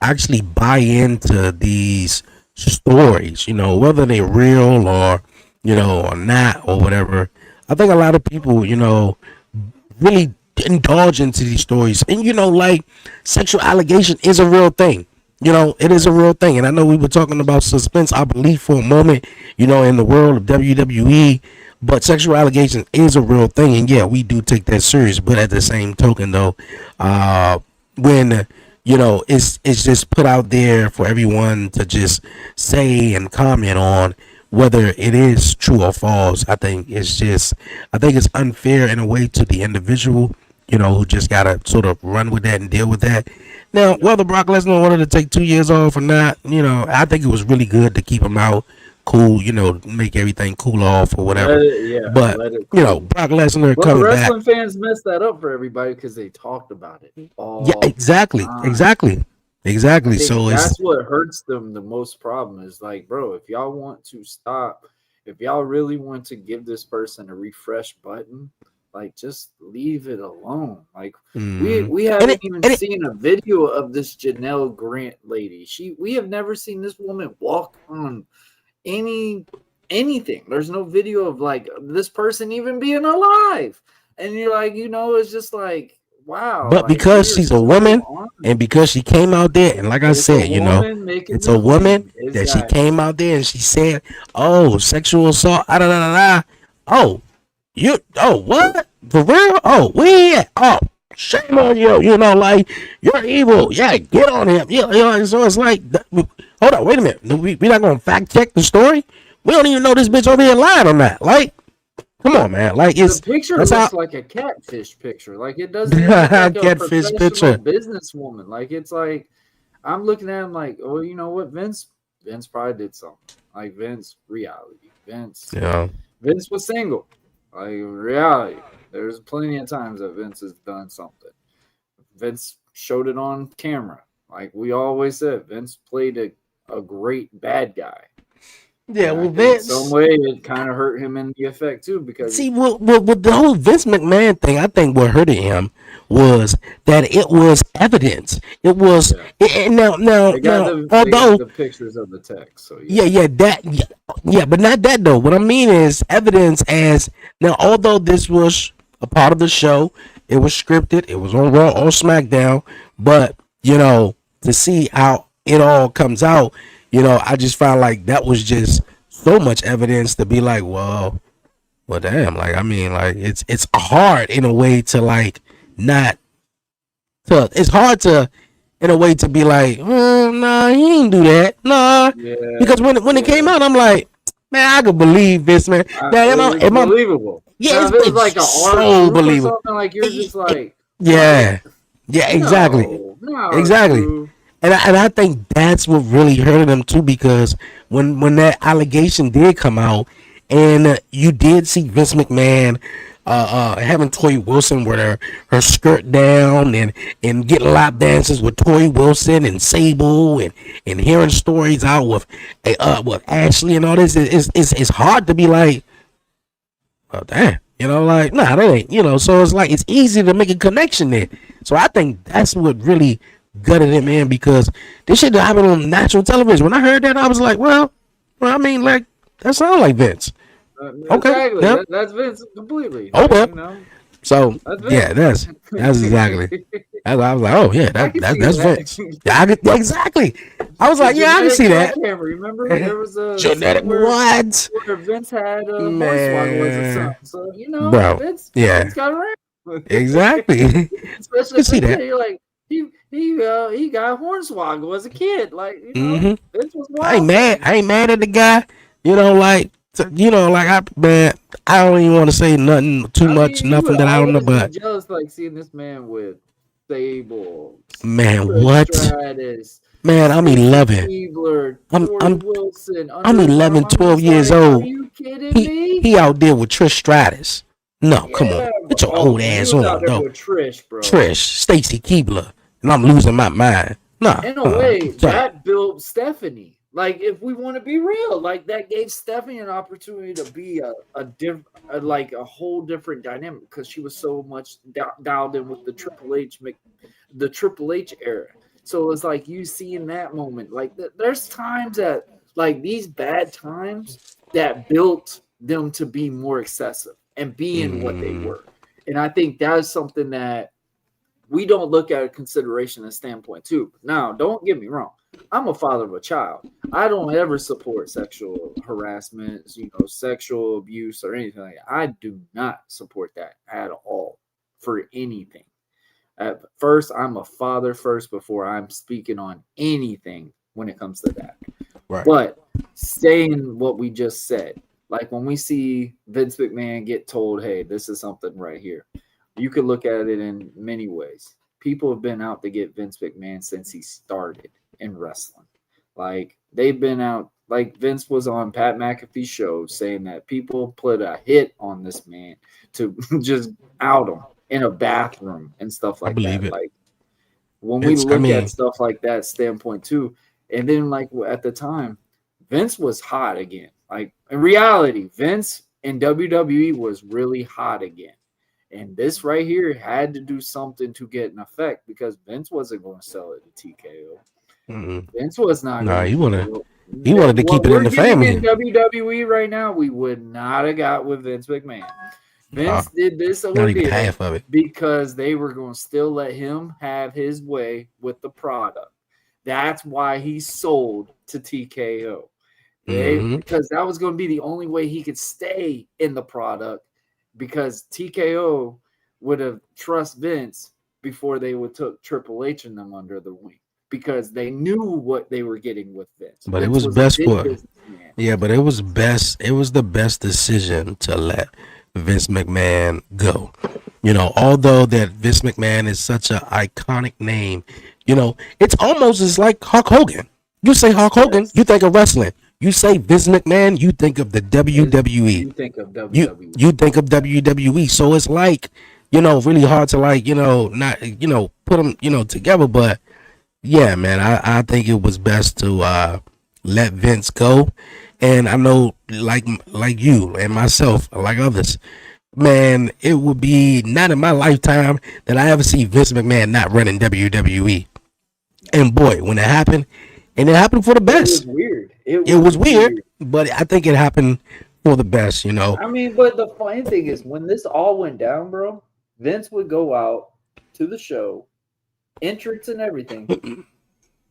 Speaker 3: actually buy into these stories, whether they're real or, or not or whatever. I think a lot of people, really indulge into these stories. And, like, sexual allegation is a real thing. It is a real thing. And I know we were talking about suspense, I believe, for a moment, in the world of WWE. But sexual allegation is a real thing. And, yeah, we do take that serious. But at the same token, though, when, it's just put out there for everyone to just say and comment on whether it is true or false, I think it's unfair in a way to the individual, who just got to sort of run with that and deal with that. Now, whether Brock Lesnar wanted to take 2 years off or not, I think it was really good to keep him out cool, make everything cool off or whatever. But, Brock Lesnar coming back.
Speaker 2: Wrestling fans messed that up for everybody because they talked about it.
Speaker 3: Exactly. So
Speaker 2: that's what hurts them the most. Problem is, like, bro, if y'all want to stop, if y'all really want to give this person a refresh button, like, just leave it alone. Like, we haven't even seen a video of this Janelle Grant lady. We have never seen this woman walk on anything. There's no video of like this person even being alive. And you're like, it's just like, wow.
Speaker 3: But
Speaker 2: Like,
Speaker 3: because she's a woman,
Speaker 2: on.
Speaker 3: and because she came out there, and like I
Speaker 2: It's a
Speaker 3: said, you know,
Speaker 2: woman making
Speaker 3: it's
Speaker 2: the
Speaker 3: a woman
Speaker 2: claim.
Speaker 3: that she
Speaker 2: Exactly.
Speaker 3: came out there and she said, "Oh, sexual assault, da da da da." Oh, what? For real? Oh, we at? Oh, shame on you. You know, like, you're evil. Yeah, get on him. So it's like, hold on, wait a minute. We not gonna fact check the story. We don't even know this bitch over here lying on that. Like, come on, man. Like,
Speaker 2: The picture
Speaker 3: that's
Speaker 2: looks
Speaker 3: how
Speaker 2: like a catfish picture. Like, it doesn't even look like a
Speaker 3: catfish
Speaker 2: professional
Speaker 3: picture.
Speaker 2: businesswoman. Like, it's like I'm looking at him like, oh, you know what, Vince probably did something. Like, Vince reality.
Speaker 3: Yeah.
Speaker 2: Vince was single. Like, reality. There's plenty of times that Vince has done something. Vince showed it on camera. Like we always said, Vince played a great bad guy.
Speaker 3: Yeah,
Speaker 2: And
Speaker 3: well,
Speaker 2: I think
Speaker 3: Vince.
Speaker 2: some way it kind of hurt him in the effect too, because
Speaker 3: See, with the whole Vince McMahon thing, I think what hurted him was that it was evidence. It was, and now,
Speaker 2: they got
Speaker 3: although
Speaker 2: the pictures of the text. So
Speaker 3: but not that though. What I mean is evidence as now. Although this was a part of the show, it was scripted. It was on Raw or SmackDown, but you know, to see how it all comes out, you know, I just found like that was just so much evidence to be like, well, damn, like, I mean, like, it's hard in a way to like not to. It's hard to in a way to be like, nah, he ain't do that, nah, because when it came out, I'm like, man, I could believe this, man. Now,
Speaker 2: it's believable.
Speaker 3: Yeah,
Speaker 2: now, it's like a
Speaker 3: so believable.
Speaker 2: Like you're just like,
Speaker 3: yeah, exactly, exactly.
Speaker 2: True.
Speaker 3: And I think that's what really hurted him too, because when that allegation did come out, and you did see Vince McMahon having Toy Wilson with her skirt down and getting lap dances with Toy Wilson and Sable and hearing stories out with Ashley and all this, it's hard to be like, oh damn, you know, like, nah, that ain't, you know. So it's like it's easy to make a connection there. So I think that's what really gutted him in, because this shit happened on national television. When I heard that, I was like, well, I mean, like, that sounds like Vince. Okay,
Speaker 2: exactly.
Speaker 3: yeah.
Speaker 2: That's Vince completely.
Speaker 3: Okay.
Speaker 2: Like, you know?
Speaker 3: So yeah, that's exactly. I was like, oh yeah, that's Vince. Yeah, exactly. I was like, yeah, I can see that.
Speaker 2: Remember, there was a
Speaker 3: genetic what?
Speaker 2: Where Vince had a Hornswoggle. So you know,
Speaker 3: bro,
Speaker 2: Vince got around.
Speaker 3: Exactly.
Speaker 2: Especially
Speaker 3: see that.
Speaker 2: You're like, he got Hornswoggle as a kid. Like, you know, Vince was wild.
Speaker 3: I ain't mad at the guy. You know, like, I don't even want to say nothing nothing that I don't know. But
Speaker 2: jealous, like seeing this man with Sable.
Speaker 3: Man, what?
Speaker 2: Stratus,
Speaker 3: man, I'm 11.
Speaker 2: Keebler, Wilson,
Speaker 3: I'm 11, 12 years old.
Speaker 2: Are you kidding me?
Speaker 3: He out there with Trish Stratus. No, come on. Get your old ass on, though.
Speaker 2: Trish, bro.
Speaker 3: Trish, Stacy Keebler. And I'm losing my mind. Nah.
Speaker 2: In a way, that built Stephanie. Like, if we want to be real, like, that gave Stephanie an opportunity to be a whole different dynamic, because she was so much dialed in with the Triple H era. So it's like you see in that moment, like, there's times that, like, these bad times that built them to be more excessive and being what they were. And I think that is something that we don't look at a consideration and standpoint too. Now, don't get me wrong. I'm a father of a child. I don't ever support sexual harassment, sexual abuse or anything like that. I do not support that at all for anything. At first, I'm a father first before I'm speaking on anything when it comes to that.
Speaker 3: Right.
Speaker 2: But saying what we just said, like when we see Vince McMahon get told, hey, this is something right here, you could look at it in many ways. People have been out to get Vince McMahon since he started in wrestling. Like, they've been out, like Vince was on Pat McAfee's show saying that people put a hit on this man to just out him in a bathroom and stuff like that.
Speaker 3: It.
Speaker 2: Like, when we look at stuff like that standpoint too, and then like at the time, Vince was hot again. Like, in reality, Vince in WWE was really hot again. And this right here had to do something to get an effect, because Vince wasn't going to sell it to TKO. Vince was not.
Speaker 3: Nah, he wanted to keep it in the family.
Speaker 2: In WWE right now, we would not have got with Vince McMahon. Vince did this
Speaker 3: Not even
Speaker 2: ordeal
Speaker 3: half of it.
Speaker 2: because they were going to still let him have his way with the product. That's why he sold to TKO. Because that was going to be the only way he could stay in the product, because TKO would have trust Vince before they would took Triple H and them under the wing, because they knew what they were getting with Vince.
Speaker 3: But
Speaker 2: Vince
Speaker 3: it was best
Speaker 2: a big
Speaker 3: for
Speaker 2: businessman.
Speaker 3: yeah, but it was best. It was the best decision to let Vince McMahon go. You know, although that Vince McMahon is such an iconic name, you know, it's almost as like Hulk Hogan. You say Hulk Hogan, you think of wrestling. You say Vince McMahon, you think of the WWE.
Speaker 2: You think of WWE.
Speaker 3: You think of WWE. So it's like, you know, really hard to like, you know, not, you know, put them, you know, together. But yeah, man, I think it was best to let Vince go. And I know, like you and myself, like others, man, it would be not in my lifetime that I ever see Vince McMahon not running WWE. And boy, when it happened, and it happened for the best.
Speaker 2: It was weird.
Speaker 3: It was weird, but I think it happened for the best, you know.
Speaker 2: I mean, but the funny thing is, when this all went down, bro, Vince would go out to the show, entrance and everything.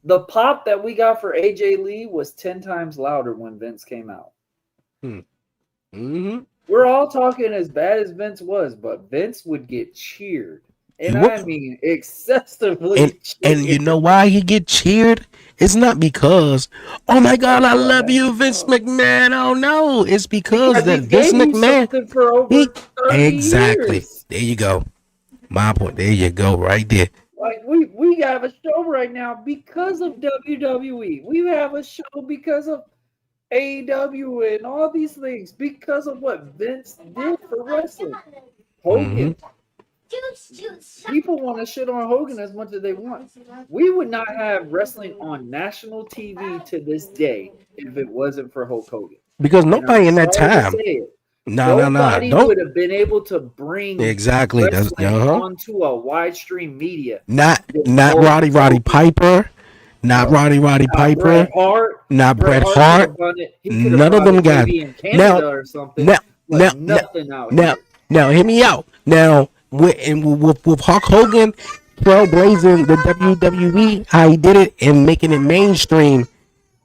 Speaker 2: The pop that we got for AJ Lee was 10 times louder when Vince came out. We're all talking as bad as Vince was, but Vince would get cheered. And I mean excessively cheered.
Speaker 3: And you know why he get cheered? It's not because, oh my God, I love you, Vince McMahon. Oh no, it's because that Vince McMahon.
Speaker 2: For over 30
Speaker 3: exactly.
Speaker 2: Years.
Speaker 3: There you go. My point. There you go. Right there.
Speaker 2: Like we have a show right now because of WWE. We have a show because of AEW and all these things, because of what Vince did for wrestling. Hogan. People want to shit on Hogan as much as they want. We would not have wrestling on national TV to this day if it wasn't for Hulk Hogan.
Speaker 3: Because nobody in that time.
Speaker 2: Nobody would have been able to bring
Speaker 3: exactly
Speaker 2: onto a wide stream media.
Speaker 3: Not Roddy Piper. Not Roddy Piper.
Speaker 2: Bret Hart.
Speaker 3: Not Bret Hart. None of them guys. Now, hear me out. Now, with Hulk Hogan trailblazing the WWE, how he did it and making it mainstream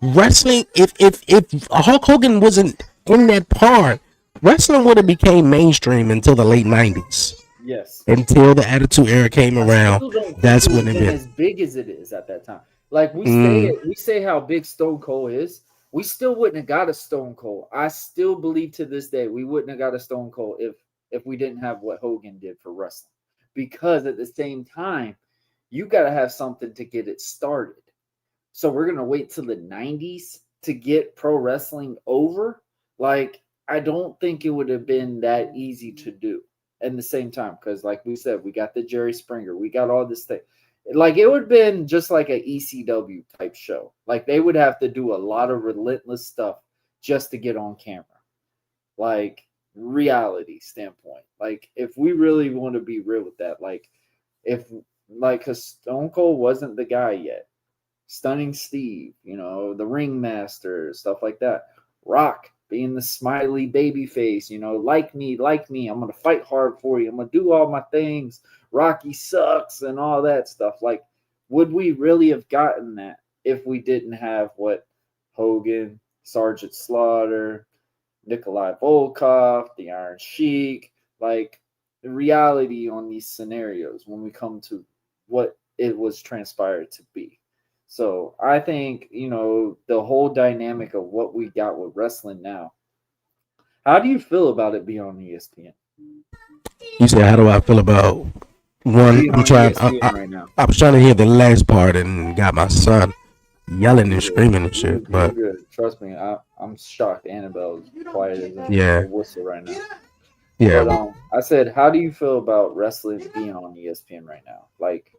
Speaker 3: wrestling. If Hulk Hogan wasn't in that part, wrestling would have became mainstream until the late 90s.
Speaker 2: Yes.
Speaker 3: Until the Attitude Era came around, that's when it been
Speaker 2: as big as it is at that time. Like we say how big Stone Cold is. We still wouldn't have got a Stone Cold. I still believe to this day we wouldn't have got a Stone Cold if we didn't have what Hogan did for wrestling. Because at the same time, you got to have something to get it started. So we're going to wait till the 90s to get pro wrestling over. Like, I don't think it would have been that easy to do at the same time. Because like we said, we got the Jerry Springer. We got all this thing. Like, it would have been just like an ECW type show. Like, they would have to do a lot of relentless stuff just to get on camera. Like, reality standpoint. Like, if we really want to be real with that, like, because Stone Cold wasn't the guy yet. Stunning Steve, you know, the Ringmaster, stuff like that. Rock being the smiley baby face, you know, like me, I'm going to fight hard for you. I'm going to do all my things. Rocky sucks and all that stuff. Like, would we really have gotten that if we didn't have what Hogan, Sergeant Slaughter, Nikolai Volkov, the Iron Sheik, like the reality on these scenarios when we come to what it was transpired to be. So I think, you know, the whole dynamic of what we got with wrestling now. How do you feel about it being on ESPN?
Speaker 3: You said, how do I feel about one? I'm trying. I was trying to hear the last part and got my son yelling and screaming and shit. But
Speaker 2: good. Trust me, I'm shocked. Annabelle's quiet as
Speaker 3: a
Speaker 2: whistle right now.
Speaker 3: Yeah.
Speaker 2: But, I said, how do you feel about wrestling being on ESPN right now? Like,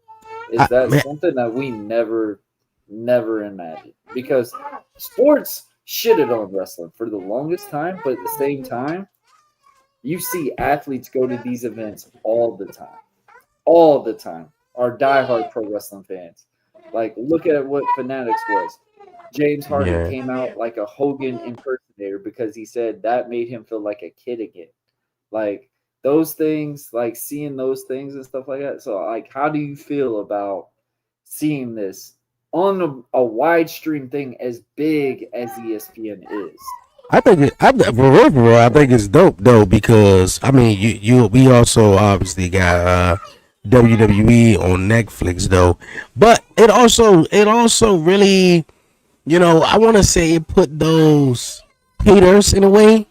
Speaker 2: is that something that we never imagined? Because sports shitted on wrestling for the longest time, but at the same time, you see athletes go to these events all the time. Our diehard pro wrestling fans. Like, look at what Fanatics was. James Harden came out like a Hogan impersonator because he said that made him feel like a kid again. Like, those things, like seeing those things and stuff like that. So, like, how do you feel about seeing this on a wide stream thing as big as ESPN is?
Speaker 3: I think I think it's dope though because I mean we also obviously got WWE on Netflix though, but it also really I want to say it put those haters in a way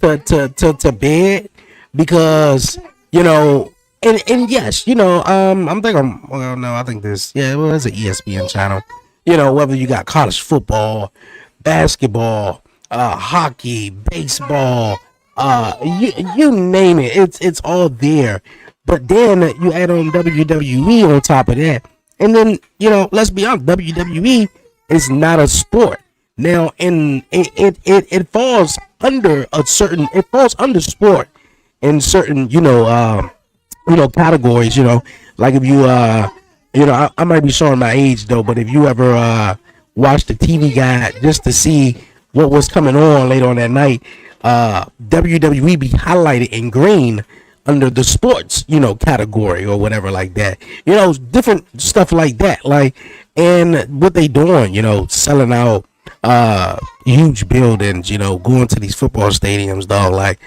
Speaker 3: to bed because and yes I'm thinking well no I think this well it's an ESPN channel whether you got college football, basketball, hockey, baseball, you name it, it's all there. But then you add on WWE on top of that, and then let's be honest, WWE is not a sport now, and it falls under sport in certain categories. Like if you I might be showing my age though, but if you ever watch the TV guide just to see what was coming on later on that night, WWE be highlighted in green under the sports, category or whatever like that. Different stuff like that. Like, and what they doing, selling out huge buildings, going to these football stadiums, dog. Like,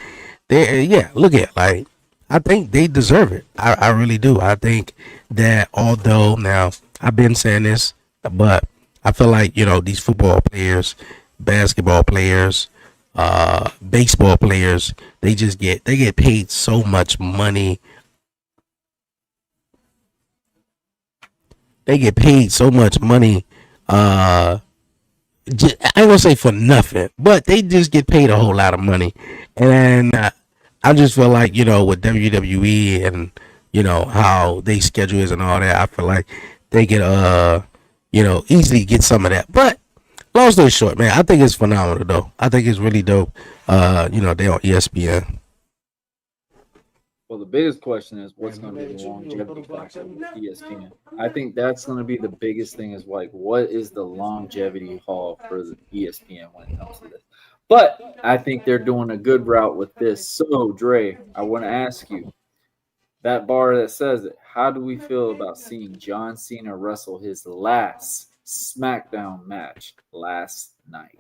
Speaker 3: look at like I think they deserve it. I really do. I think that although now I've been saying this, but I feel like these football players, basketball players, baseball players, they get paid so much money. They get paid so much money. I ain't gonna say for nothing, but they just get paid a whole lot of money. And I just feel like with WWE and how they schedule is and all that, I feel like they could easily get some of that. But long story short, man, I think it's phenomenal though. I think it's really dope. They on ESPN.
Speaker 2: Well, the biggest question is what's going to be the longevity factor with ESPN. I think that's going to be the biggest thing. Is like, what is the longevity haul for the ESPN when it comes to this? But I think they're doing a good route with this. So, Dre, I want to ask you that bar that says it. How do we feel about seeing John Cena wrestle his last SmackDown match last night?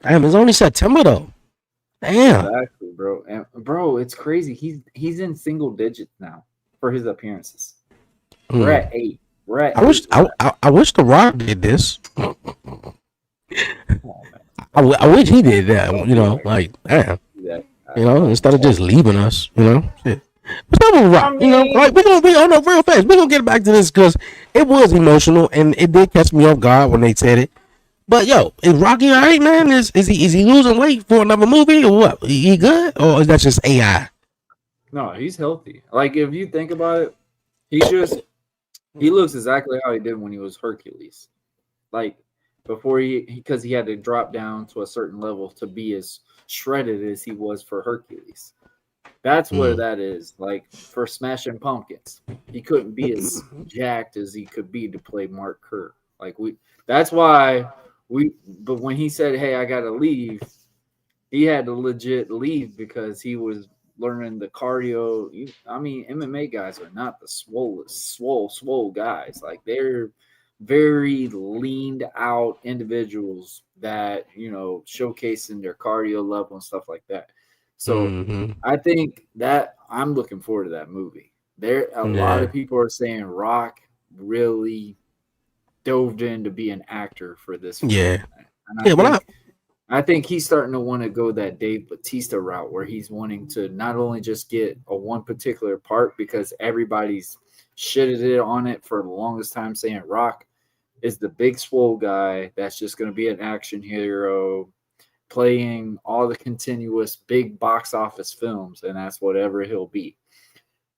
Speaker 3: Damn, it's only September though. Damn.
Speaker 2: Exactly, bro. And bro, it's crazy. He's in single digits now for his appearances. We're at 8. We're at
Speaker 3: I wish The Rock did this.
Speaker 2: Come on, man.
Speaker 3: I wish he did that. Like damn. Instead of just leaving us. Shit. What's up with Rock? Like we on the real fast. We're gonna get back to this because it was emotional and it did catch me off guard when they said it. But yo, is Rocky all right, man? Is he losing weight for another movie or what? He good or is that just AI?
Speaker 2: No, he's healthy. Like if you think about it, he looks exactly how he did when he was Hercules. Like before because he had to drop down to a certain level to be as shredded as he was for Hercules. That's where that is. Like for Smashing Pumpkins, he couldn't be as jacked as he could be to play Mark Kerr. Like that's why but when he said, "Hey, I gotta leave," he had to legit leave because he was learning the cardio. I mean, MMA guys are not the swole guys. Like they're very leaned out individuals that showcasing their cardio level and stuff like that. So I think that I'm looking forward to that movie. A lot of people are saying Rock really dove in to be an actor for this film. And I think he's starting to want to go that Dave Bautista route where he's wanting to not only just get a one particular part because everybody's shitted it on it for the longest time saying Rock is the big swole guy that's just going to be an action hero playing all the continuous big box office films, and that's whatever he'll be.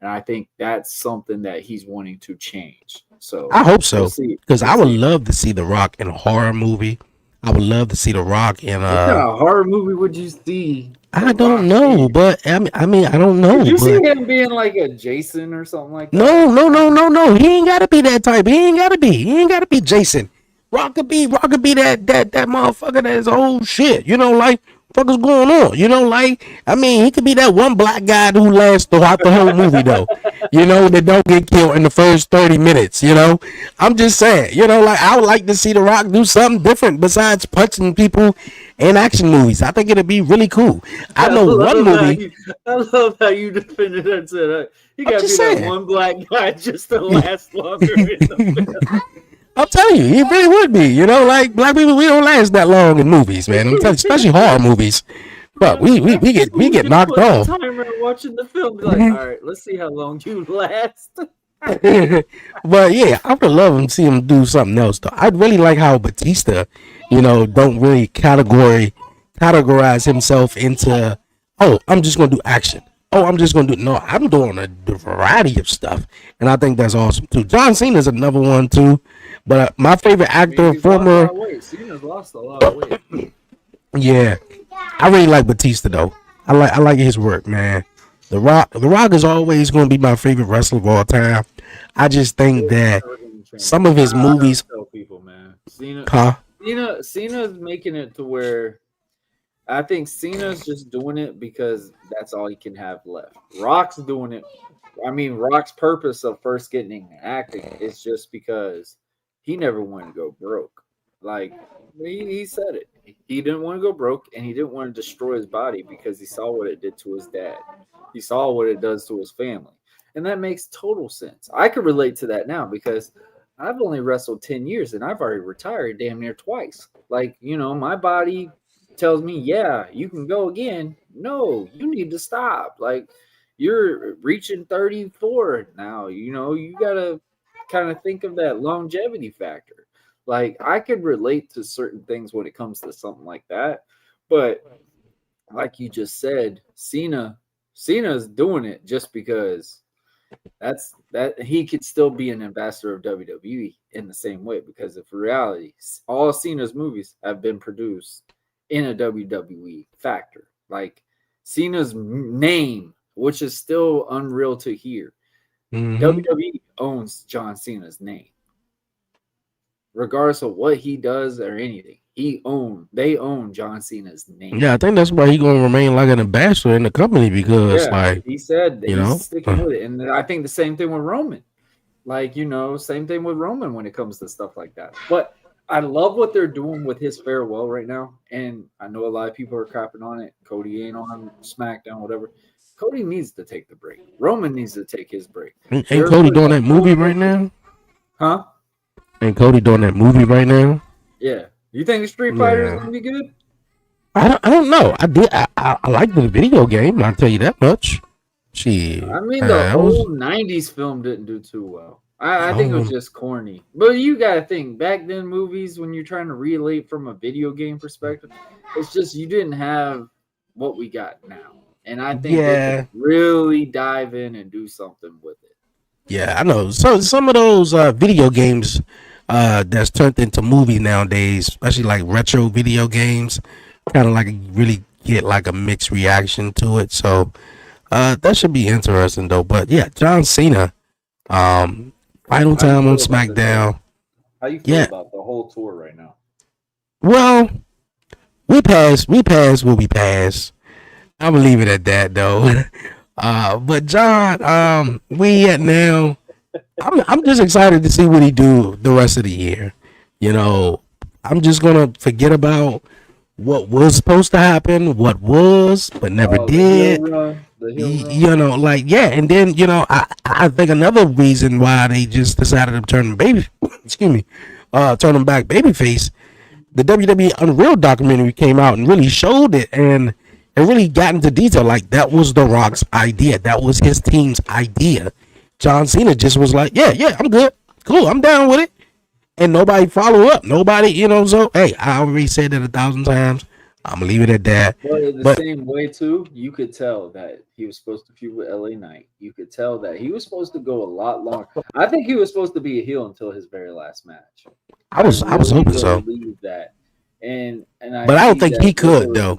Speaker 2: And I think that's something that he's wanting to change. So
Speaker 3: I hope so, because I would love to see The Rock in a horror movie. I would love to see The Rock in
Speaker 2: what kind of horror movie would you see?
Speaker 3: I don't know, but I mean, I don't know.
Speaker 2: Did you see him being like a Jason or something like that?
Speaker 3: No. He ain't gotta be that type. He ain't gotta be Jason. Rock could be that motherfucker that is old shit. Like What is going on? You know, like, I mean, he could be that one black guy who lasts throughout the whole movie, though. You know, that don't get killed in the first 30 minutes, you know? I'm just saying, you know, like, I would like to see The Rock do something different besides punching people in action movies. I think it'd be really cool. I know one movie.
Speaker 2: I love how you defended that and said, he got to be
Speaker 3: saying.
Speaker 2: that one black guy just to last longer in the film.
Speaker 3: I'm telling you, he really would be. You know, like, black people, we don't last that long in movies, man. I'm telling you, especially horror movies. But we get knocked off.
Speaker 2: Timer watching the film, be like, all right, let's see how long you last.
Speaker 3: But yeah, I would love him see him do something else though. I'd really like how Batista, you know, don't really categorize himself into, oh, I'm just gonna do action. Oh, I'm just gonna do no. I'm doing a variety of stuff, and I think that's awesome too. John Cena's another one too, but my favorite actor, former.
Speaker 2: Cena's lost a lot of weight.
Speaker 3: Yeah, I really like Batista though. I like his work, man. The Rock is always going to be my favorite wrestler of all time. I just think that some of his movies.
Speaker 2: Tell people, man. Cena's making it to where I think Cena's just doing it because that's all he can have left. Rock's doing it. I mean, Rock's purpose of first getting into acting is just because he never wanted to go broke. Like he said it. He didn't want to go broke, and he didn't want to destroy his body because he saw what it did to his dad. He saw what it does to his family. And that makes total sense. I could relate to that now because I've only wrestled 10 years and I've already retired damn near twice. Like, you know, my body tells me, yeah, you can go again. No, you need to stop. Like, you're reaching 34 now. You know, you got to kind of think of that longevity factor. Like, I could relate to certain things when it comes to something like that. But like you just said, Cena's doing it just because that he could still be an ambassador of WWE in the same way, because of reality, all Cena's movies have been produced in a WWE factor. Like Cena's name, which is still unreal to hear. WWE owns John Cena's name. Regardless of what he does or anything, they own John Cena's name.
Speaker 3: Yeah, I think that's why he's gonna remain like an ambassador in the company, because like
Speaker 2: he said that
Speaker 3: he's
Speaker 2: sticking with it. And I think the same thing with Roman. Like, you know, same thing with Roman when it comes to stuff like that. But I love what they're doing with his farewell right now. And I know a lot of people are crapping on it. Cody ain't on SmackDown, whatever. Cody needs to take the break. Roman needs to take his break.
Speaker 3: Ain't Cody doing that movie right now?
Speaker 2: Huh?
Speaker 3: Ain't Cody doing that movie right now?
Speaker 2: Yeah. You think the Street Fighter is gonna be good?
Speaker 3: I don't know. I like the video game. I'll tell you that much.
Speaker 2: I mean, the old 90s film didn't do too well. I think it was just corny. But you gotta think, back then movies, when you're trying to relate from a video game perspective, it's just you didn't have what we got now. And I think they could really dive in and do something with it.
Speaker 3: Yeah, I know. So some of those video games that's turned into movies nowadays, especially like retro video games, kind of like really get like a mixed reaction to it. So that should be interesting though. But yeah, John Cena, final time on SmackDown.
Speaker 2: How you feel about the whole tour right now?
Speaker 3: Well, we passed what we passed. I'm gonna leave it at that though. But John, we at now. I'm just excited to see what he do the rest of the year. You know, I'm just gonna forget about what was supposed to happen, what was but never did. You know, like and then I think another reason why they just decided to turn him back babyface. The WWE Unreal documentary came out and really showed it, and it really got into detail. Like, that was The Rock's idea. That was his team's idea. John Cena just was like, yeah, I'm good. Cool, I'm down with it. And nobody follow up. Nobody, so, hey, I already said that 1,000 times. I'm going to leave it at that.
Speaker 2: But in the same way, too, you could tell that he was supposed to feud with LA Knight. You could tell that he was supposed to go a lot longer. I think he was supposed to be a heel until his very last match.
Speaker 3: I was hoping so.
Speaker 2: That.
Speaker 3: But I don't think he could, though.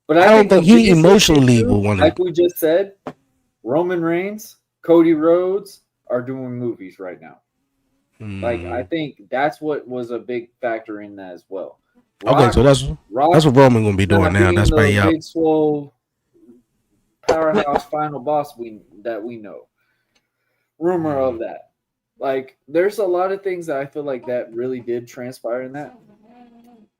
Speaker 2: But
Speaker 3: I don't think he emotionally will want to.
Speaker 2: Like we just said, Roman Reigns, Cody Rhodes are doing movies right now. Like, I think that's what was a big factor in that as well.
Speaker 3: Okay, so that's what Roman gonna be doing now. That's
Speaker 2: the
Speaker 3: right.
Speaker 2: Big Swole powerhouse final boss that we know. Rumor of that. Like, there's a lot of things that I feel like that really did transpire in that.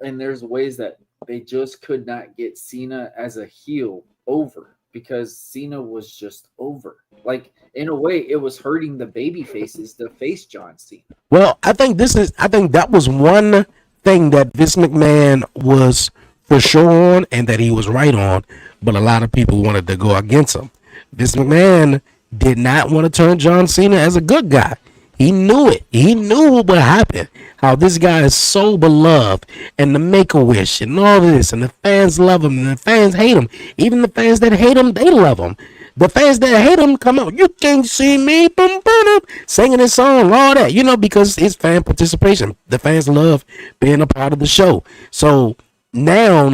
Speaker 2: And there's ways that they just could not get Cena as a heel over because Cena was just over. Like, in a way, it was hurting the baby faces to face John Cena.
Speaker 3: Well, I think that was one thing that Vince McMahon was for sure on and that he was right on, but a lot of people wanted to go against him. Vince McMahon did not want to turn John Cena as a good guy. He knew it. He knew what would happen. How this guy is so beloved, and the Make-A-Wish, and all this, and the fans love him, and the fans hate him. Even the fans that hate him, they love him. The fans that hate him come out, you can't see me, boom, boom, boom, singing his song, all that, because it's fan participation. The fans love being a part of the show. So now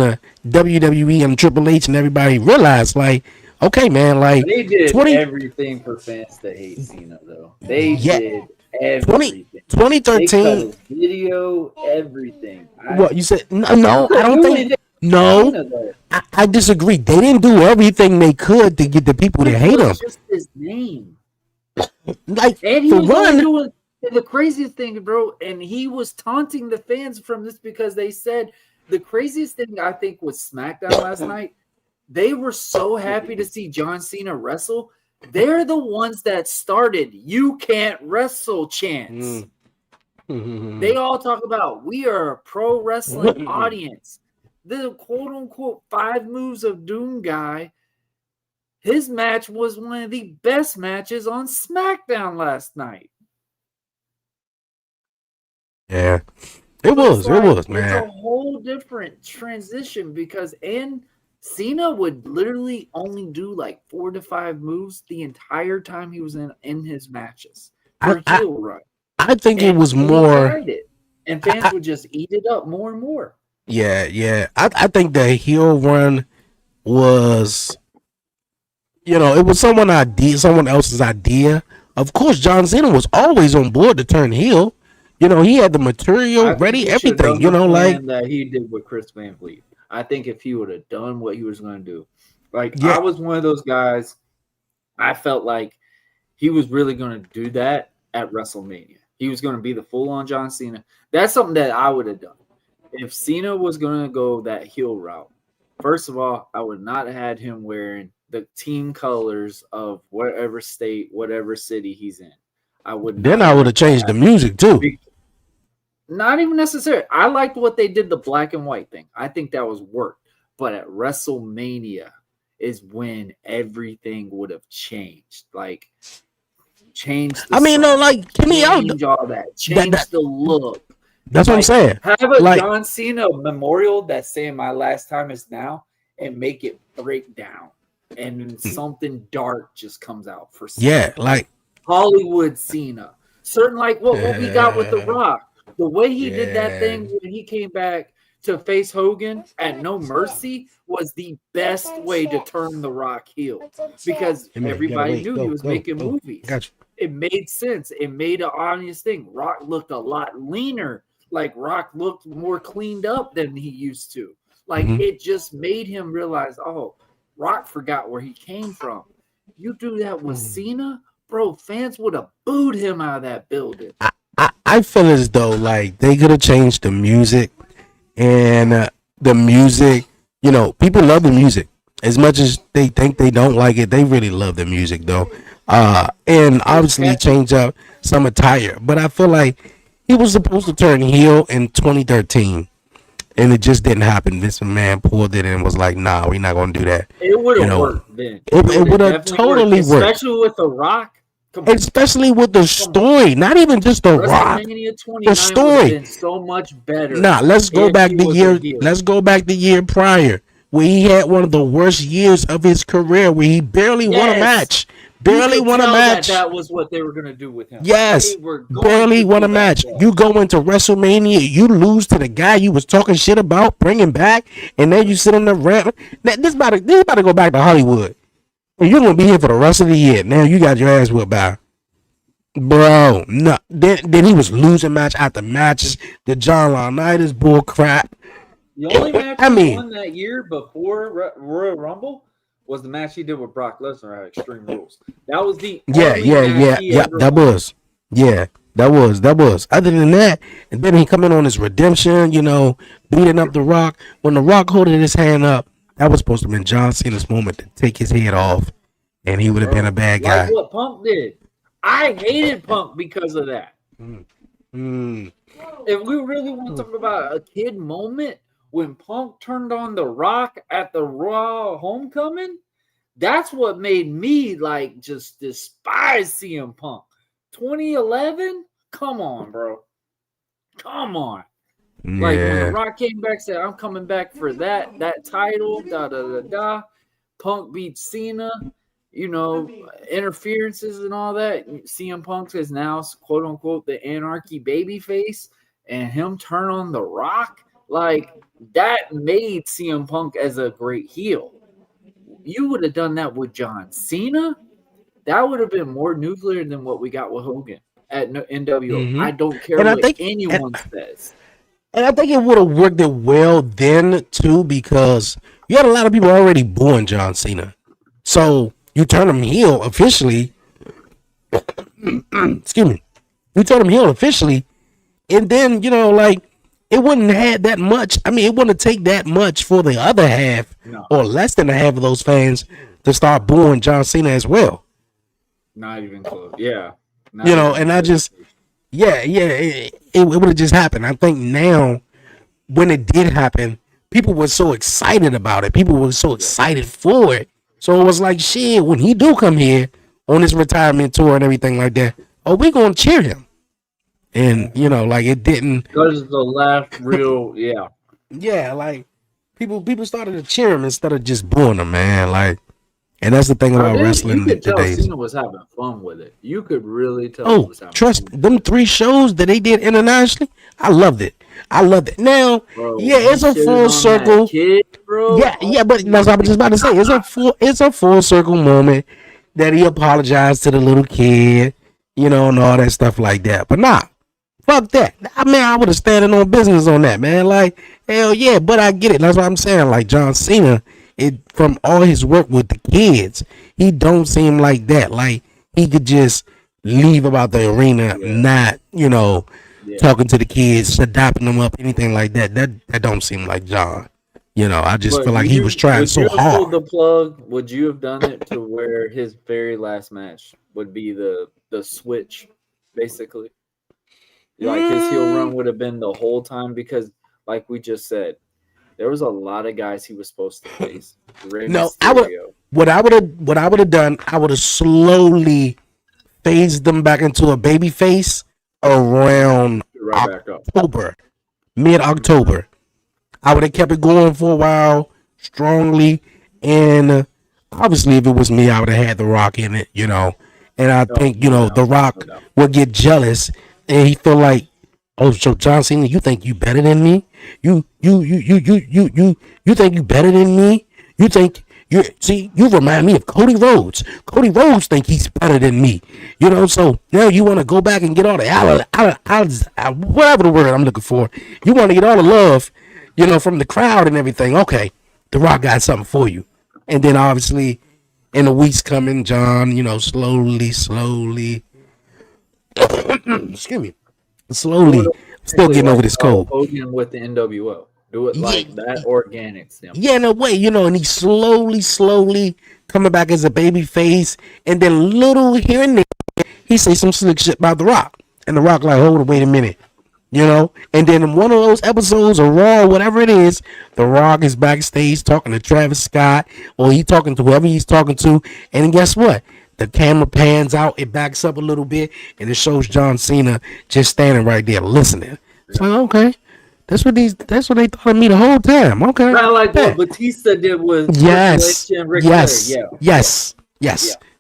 Speaker 3: WWE and Triple H and everybody realize, like, okay, man, like
Speaker 2: they did everything for fans that hate Cena, though. They did everything.
Speaker 3: 2013
Speaker 2: they cut his video, everything.
Speaker 3: What you said? No, I don't think. No, I disagree. They didn't do everything they could to get the people to hate him.
Speaker 2: Just his name,
Speaker 3: like,
Speaker 2: and he was doing the craziest thing, bro. And he was taunting the fans from this because they said the craziest thing I think was SmackDown last night. They were so happy to see John Cena wrestle. They're the ones that started "You can't wrestle" chants. They all talk about we are a pro wrestling audience. The quote unquote 5 moves of Doom guy, his match was one of the best matches on SmackDown last night.
Speaker 3: Yeah, it was, man.
Speaker 2: It's a whole different transition because Cena would literally only do like 4 to 5 moves the entire time he was in his matches for heel run.
Speaker 3: I think it was more,
Speaker 2: and fans would just eat it up more and more.
Speaker 3: Yeah. I think the heel run was, it was someone else's idea. Of course, John Cena was always on board to turn heel. He had the material ready, everything. Like
Speaker 2: that he did with Chris Van Vliet. I think if he would have done what he was going to do, I was one of those guys. I felt like he was really going to do that at WrestleMania. He was going to be the full-on John Cena. That's something that I would have done. If Cena was going to go that heel route, first of all, I would not have had him wearing the team colors of whatever state, whatever city he's in. I would
Speaker 3: have changed the music too.
Speaker 2: Not even necessary. I liked what they did, the black and white thing. I think that was work. But at WrestleMania is when everything would have changed. Like, changed the
Speaker 3: change
Speaker 2: all that. Change the look.
Speaker 3: That's what I'm saying.
Speaker 2: Have a John Cena memorial that's saying my last time is now and make it break down. And then something dark just comes out for Cena.
Speaker 3: Yeah, like
Speaker 2: Hollywood Cena. Certain like what we got with The Rock. The way he did that thing when he came back to face Hogan at No Mercy was the best way to turn The Rock heel because everybody knew he was making movies.
Speaker 3: Gotcha.
Speaker 2: It made sense. It made an obvious thing. Rock looked a lot leaner. Like Rock looked more cleaned up than he used to. Like it just made him realize, oh, Rock forgot where he came from. You do that with Cena, bro, fans would have booed him out of that building.
Speaker 3: I feel as though like they could have changed the music, and the music, people love the music as much as they think they don't like it. They really love the music though, and obviously change up some attire. But I feel like he was supposed to turn heel in 2013, and it just didn't happen. This man pulled it and was like, "Nah, we're not gonna do that."
Speaker 2: It would have worked then.
Speaker 3: It would have totally worked,
Speaker 2: especially with The Rock.
Speaker 3: Especially with the story, not even just The Rock. The story
Speaker 2: been so much better.
Speaker 3: Nah, let's go back the year. Let's go back the year prior, where he had one of the worst years of his career, where he barely won a match. Barely won a match.
Speaker 2: That was what they were gonna do with him.
Speaker 3: Yes, barely won a match. You go into WrestleMania, you lose to the guy you was talking shit about, bringing back, and then you sit on the ramp. This about to go back to Hollywood. You're gonna be here for the rest of the year. Now you got your ass whipped by, bro. No, then he was losing match after matches. The John Laurinaitis bull crap.
Speaker 2: The only match
Speaker 3: I
Speaker 2: he
Speaker 3: mean,
Speaker 2: won that year before Royal Rumble was the match he did with Brock Lesnar at Extreme Rules. That was the only match he ever
Speaker 3: that
Speaker 2: won.
Speaker 3: was. Yeah, that was. Other than that, and then he coming on his redemption, beating up The Rock. When The Rock holding his hand up, that was supposed to have been John Cena's moment to take his head off, and he would have been a bad guy.
Speaker 2: Like what Punk did. I hated Punk because of that. If we really want to talk about a kid moment, when Punk turned on The Rock at the Raw Homecoming, that's what made me like just despise CM Punk. 2011? Come on, bro. Come on.
Speaker 3: Yeah.
Speaker 2: Like when The Rock came back, said, I'm coming back for that title, Punk beat Cena, interferences and all that. CM Punk is now, quote unquote, the anarchy babyface, and him turn on The Rock. Like, that made CM Punk as a great heel. You would have done that with John Cena. That would have been more nuclear than what we got with Hogan at NWO. I don't care what anyone says.
Speaker 3: And I think it would have worked it well then too, because you had a lot of people already booing John Cena. So you turn him heel officially. Excuse me. You turn him heel officially, and then it wouldn't have that much. I mean, it wouldn't take that much for the other half, or less than a half of those fans, to start booing John Cena as well.
Speaker 2: Not even close. Yeah.
Speaker 3: It would have just happened. I think now, when it did happen, people were so excited about it. People were so excited for it. So it was like, shit, when he do come here on his retirement tour and everything like that, we gonna cheer him. And it didn't.
Speaker 2: Because the last real,
Speaker 3: people started to cheer him instead of just booing him, man. And that's the thing about wrestling.
Speaker 2: You could tell Cena was having fun with it. You could really tell.
Speaker 3: Oh, trust them 3 shows that they did internationally. I loved it. Now, bro, it's a full circle. Kid, bro. But that's what I was just about to say. It's a full circle moment that he apologized to the little kid, and all that stuff like that. But nah, fuck that. I would have standing on business on that, man. Like, hell yeah, but I get it. That's what I'm saying. Like John Cena, from all his work with the kids, he don't seem like that. Like, he could just leave about the arena, not, talking to the kids, adopting them up, anything like that. That don't seem like John. I just feel like he was trying so hard.
Speaker 2: Pulled the plug, would you have done it to where his very last match would be the switch, basically? Like, his heel run would have been the whole time, because, like we just said, there was a lot of guys he was supposed to face.
Speaker 3: What I would have done, I would have slowly phased them back into a baby face around October, mid-October. I would have kept it going for a while, strongly, and obviously, if it was me, I would have had The Rock in it, And I think The Rock would get jealous, and he feel like, oh, so John Cena, you think you better than me? You think you better than me? You think you remind me of Cody Rhodes. Cody Rhodes think he's better than me. So now you want to go back and get all the whatever the word I'm looking for. You want to get all the love, from the crowd and everything. Okay, The Rock got something for you. And then obviously in the weeks coming, John, slowly excuse me. Slowly, still getting over this cold.
Speaker 2: Hogan with the NWO. Do it like that organic stuff.
Speaker 3: Yeah, no way, and he's slowly coming back as a baby face, and then little here and there, he say some slick shit about The Rock. And The Rock like, hold on, wait a minute. And then in one of those episodes of Raw, whatever it is, The Rock is backstage talking to Travis Scott, or he talking to whoever he's talking to, and guess what? The camera pans out, it backs up a little bit, and it shows John Cena just standing right there listening. It's like, okay, that's what they thought of me the whole time. Okay,
Speaker 2: kind of like what Batista did with
Speaker 3: yes.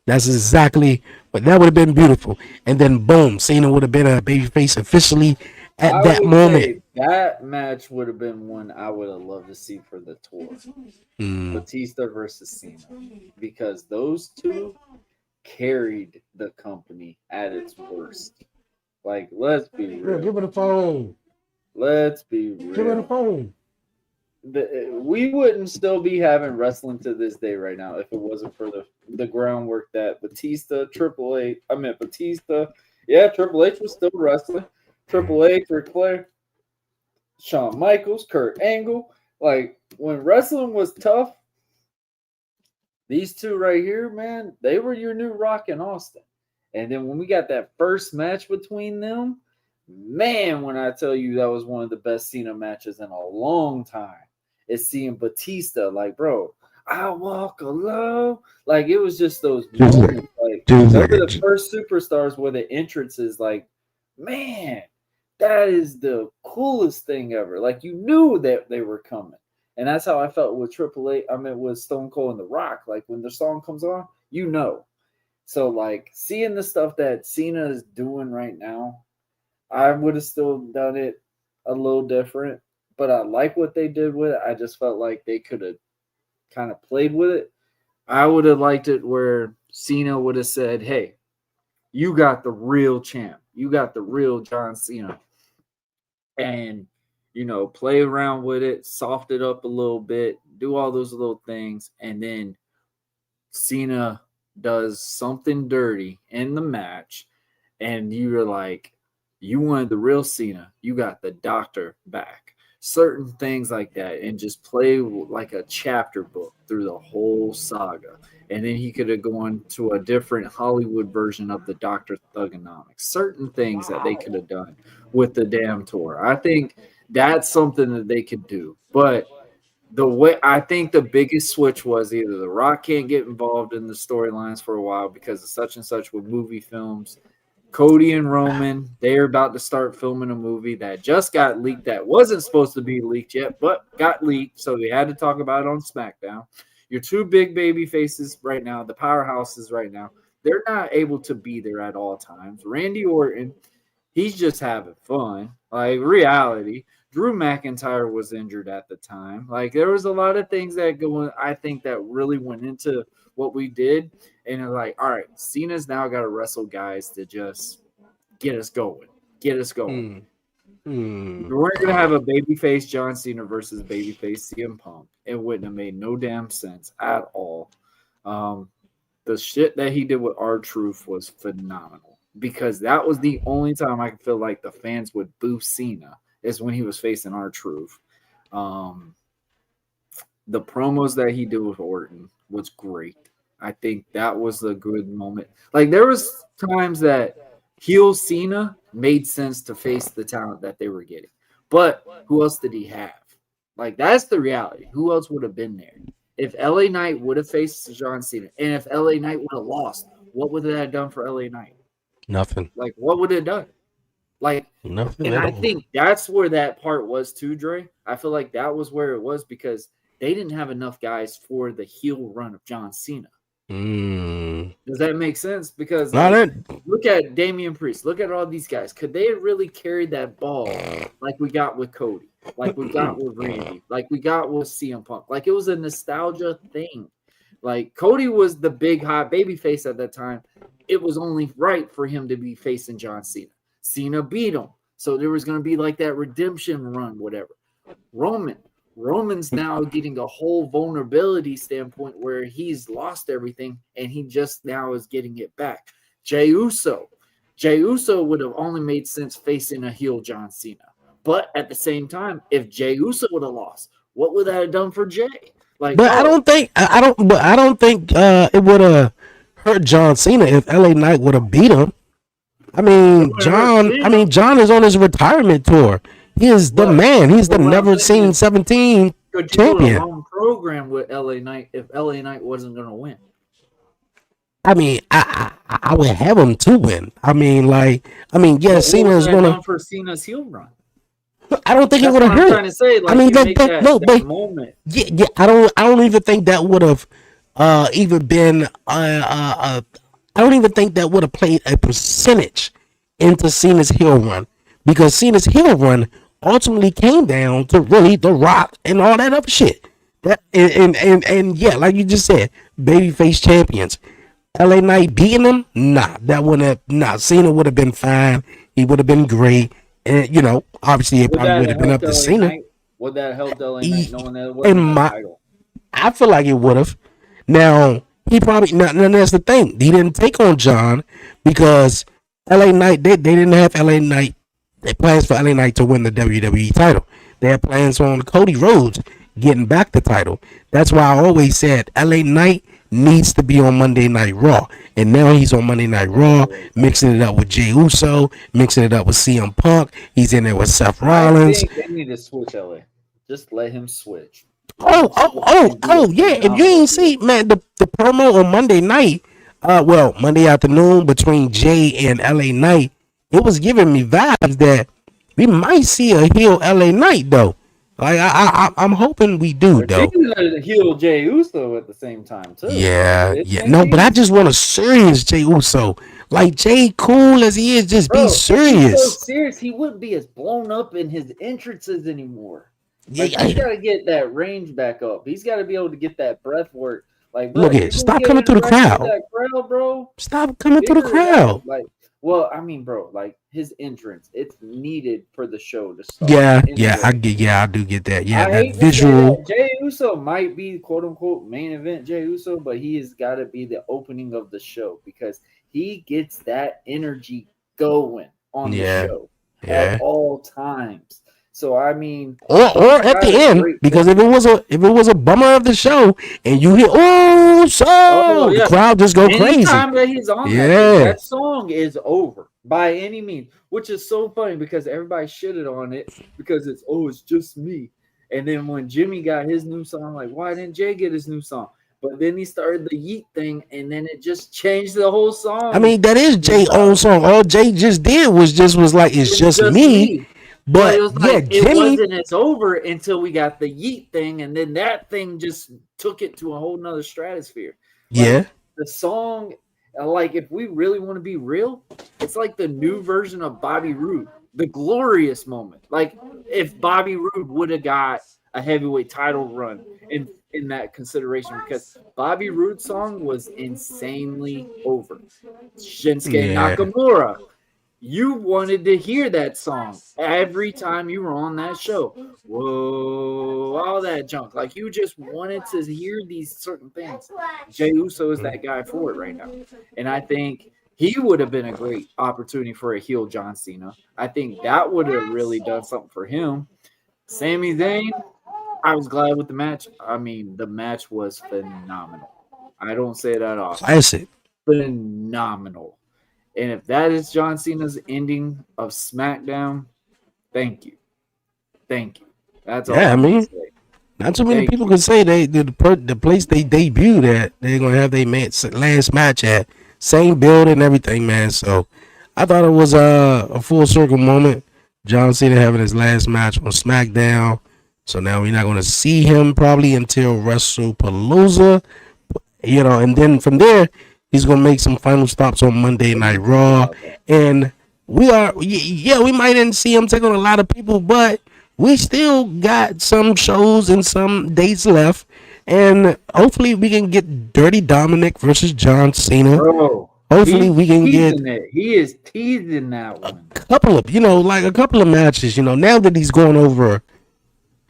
Speaker 3: That's exactly what that would have been beautiful. And then boom, Cena would have been a babyface officially at that moment.
Speaker 2: That match would have been one I would have loved to see for the tour. Batista versus Cena, because those two carried the company at its worst. Like, let's be real.
Speaker 3: Give her the phone.
Speaker 2: Let's be real.
Speaker 3: Give her the phone.
Speaker 2: we wouldn't still be having wrestling to this day right now if it wasn't for the groundwork that Batista, Triple H. I meant Batista. Yeah, Triple H was still wrestling. Triple H, Ric Flair, Shawn Michaels, Kurt Angle. Like when wrestling was tough, these two right here, man, they were your new Rock and Austin. And then when we got that first match between them, man, when I tell you that was one of the best Cena matches in a long time, it's seeing Batista like, bro, I walk alone. Like it was just those moments. Like those are the first superstars where the entrance is like, man, that is the coolest thing ever. Like you knew that they were coming. And that's how I felt with Triple H. I mean, with Stone Cold and The Rock. Like when the song comes on, you know. So like seeing the stuff that Cena is doing right now, I would have still done it a little different. But I like what they did with it. I just felt like they could have kind of played with it. I would have liked it where Cena would have said, hey, you got the real champ. You got the real John Cena. And you know, play around with it, soft it up a little bit, do all those little things, and then Cena does something dirty in the match, and you're like, you wanted the real Cena, you got the doctor back. Certain things like that, and just play like a chapter book through the whole saga. And then he could have gone to a different Hollywood version of the Dr. Thugonomics. Certain things that they could have done with the damn tour. I think that's something that they could do. But the way I think the biggest switch was either The Rock can't get involved in the storylines for a while because of such and such with movie films. Cody and Roman, they're about to start filming a movie that just got leaked that wasn't supposed to be leaked yet, but got leaked. So they had to talk about it on SmackDown. Your two big baby faces right now, the powerhouses right now, they're not able to be there at all times. Randy Orton, he's just having fun. Like reality. Drew McIntyre was injured at the time. Like there was a lot of things that I think that really went into what we did. And they're like, all right, Cena's now got to wrestle guys to just get us going. Get us going. We weren't going to have a babyface John Cena versus babyface CM Punk. It wouldn't have made no damn sense at all. The shit that he did with R-Truth was phenomenal because that was the only time I could feel like the fans would boo Cena is when he was facing R-Truth. The promos that he did with Orton was great. I think that was a good moment. Like there was times that heel Cena made sense to face the talent that they were getting. But who else did he have? Like that's the reality. Who else would have been there? If LA Knight would have faced John Cena and if LA Knight would have lost, what would that have done for LA Knight?
Speaker 3: Nothing.
Speaker 2: Like what would it have done? Like
Speaker 3: nothing.
Speaker 2: And I think that's where that part was too, Dre. I feel like that was where it was because they didn't have enough guys for the heel run of John Cena. Does that make sense? Because look at Damian Priest. Look at all these guys. Could they have really carried that ball like we got with Cody? Like we got with Randy? Like we got with CM Punk? Like it was a nostalgia thing. Like Cody was the big hot baby face at that time. It was only right for him to be facing John Cena. Cena beat him. So there was going to be like that redemption run, whatever. Roman's now getting a whole vulnerability standpoint where he's lost everything and he just now is getting it back. Jey Uso would have only made sense facing a heel John Cena. But at the same time, if Jey Uso would have lost, what would that have done for Jey? Like,
Speaker 3: but I don't think it would have hurt John Cena if LA Knight would have beat him. John is on his retirement tour. He is the man. He's the never seen 17 champion.
Speaker 2: Do a long program with LA Knight if LA Knight wasn't going to win.
Speaker 3: I would have him to win. Yes, Cena is going to
Speaker 2: for Cena's heel run.
Speaker 3: I don't think it would have hurt. Trying to say, like, that moment. Yeah. I don't even think that would have even been. I don't even think that would have played a percentage into Cena's heel run because Cena's heel run ultimately came down to really The Rock and all that other shit. That and yeah, like you just said, babyface champions. LA Knight beating him? Nah, that wouldn't have. Nah, Cena would have been fine. He would have been great. And obviously it probably would have been up to Cena.
Speaker 2: Would that help LA Knight knowing that it wasn't a title?
Speaker 3: I feel like it would have. Now he probably now that's the thing. He didn't take on John because LA Knight they didn't have LA Knight. They plans for LA Knight to win the WWE title. They had plans on Cody Rhodes getting back the title. That's why I always said LA Knight needs to be on Monday Night Raw. And now he's on Monday Night Raw, mixing it up with Jey Uso, mixing it up with CM Punk. He's in there with Seth Rollins.
Speaker 2: I think they need to switch LA. Just let him switch.
Speaker 3: Oh, yeah. If you ain't see, man, the promo on Monday night, Monday afternoon between Jay and LA Knight, it was giving me vibes that we might see a heel LA Knight, though. Like, I'm hoping we do, though.
Speaker 2: Heel Jey Uso at the same time, too.
Speaker 3: Yeah. No, but I just want a serious Jey Uso. Like, Jay, cool as he is, just be serious.
Speaker 2: If he's so serious, he wouldn't be as blown up in his entrances anymore. Like, he's got to get that range back up. He's got to be able to get that breath work. Like, bro,
Speaker 3: look at stop coming through the crowd.
Speaker 2: That crowd, bro.
Speaker 3: Stop coming through the crowd.
Speaker 2: Like, well, I mean, bro, like his entrance, it's needed for the show to start.
Speaker 3: I do get that. Yeah, that visual.
Speaker 2: Jey Uso might be quote unquote main event Jey Uso, but he has got to be the opening of the show because he gets that energy going on the show at all times. So I mean,
Speaker 3: or at the end, because if it was a bummer of the show and you hear the crowd just go crazy.
Speaker 2: Anytime that he's on that song is over by any means, which is so funny because everybody shitted on it because it's just me. And then when Jimmy got his new song, like why didn't Jay get his new song? But then he started the Yeet thing, and then it just changed the whole song.
Speaker 3: I mean, that is Jay's own song. All Jay just did was like it's just me. But
Speaker 2: it was like, it wasn't as over until we got the Yeet thing, and then that thing just took it to a whole nother stratosphere. Like, the song, like if we really want to be real, it's like the new version of Bobby Roode, the glorious moment. Like if Bobby Roode would have got a heavyweight title run in that consideration, because Bobby Roode's song was insanely over. Shinsuke Nakamura. You wanted to hear that song every time you were on that show. Whoa, all that junk. Like, you just wanted to hear these certain things. Jey Uso is that guy for it right now. And I think he would have been a great opportunity for a heel John Cena. I think that would have really done something for him. Sami Zayn, I was glad with the match. I mean, the match was phenomenal. I don't say that often.
Speaker 3: Classic.
Speaker 2: Phenomenal. And if that is John Cena's ending of SmackDown, thank you. That's all.
Speaker 3: Yeah, I mean, not too many people can say the place they debuted at, they're gonna have their last match at, same building and everything, man. So I thought it was a full circle moment. John Cena having his last match on SmackDown. So now we're not gonna see him probably until WrestlePalooza, and then from there. He's going to make some final stops on Monday Night Raw. And we might not see him take on a lot of people, but we still got some shows and some dates left. And hopefully we can get Dirty Dominic versus John Cena.
Speaker 2: Bro,
Speaker 3: hopefully we can get
Speaker 2: it. He is teasing that one.
Speaker 3: A couple of matches, now that he's going over,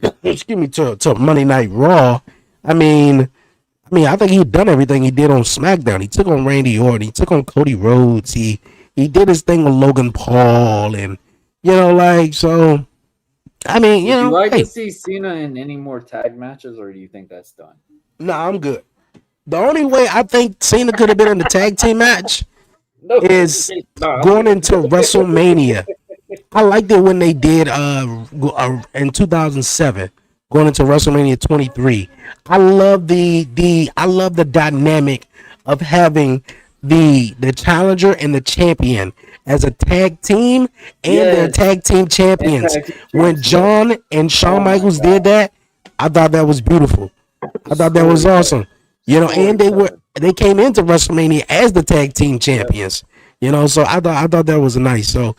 Speaker 3: to Monday Night Raw. I think he'd done everything he did on SmackDown. He took on Randy Orton. He took on Cody Rhodes. He did his thing with Logan Paul. And, so,
Speaker 2: Would you like to see Cena in any more tag matches, or do you think that's done?
Speaker 3: No, I'm good. The only way I think Cena could have been in the tag team match is going into WrestleMania. I liked it when they did in 2007. Going into WrestleMania 23, I love the dynamic of having the challenger and the champion as a tag team and their tag team champions. When John and Shawn Michaels did that, I thought that was beautiful. I thought that was awesome. And they came into WrestleMania as the tag team champions. So I thought that was nice. So.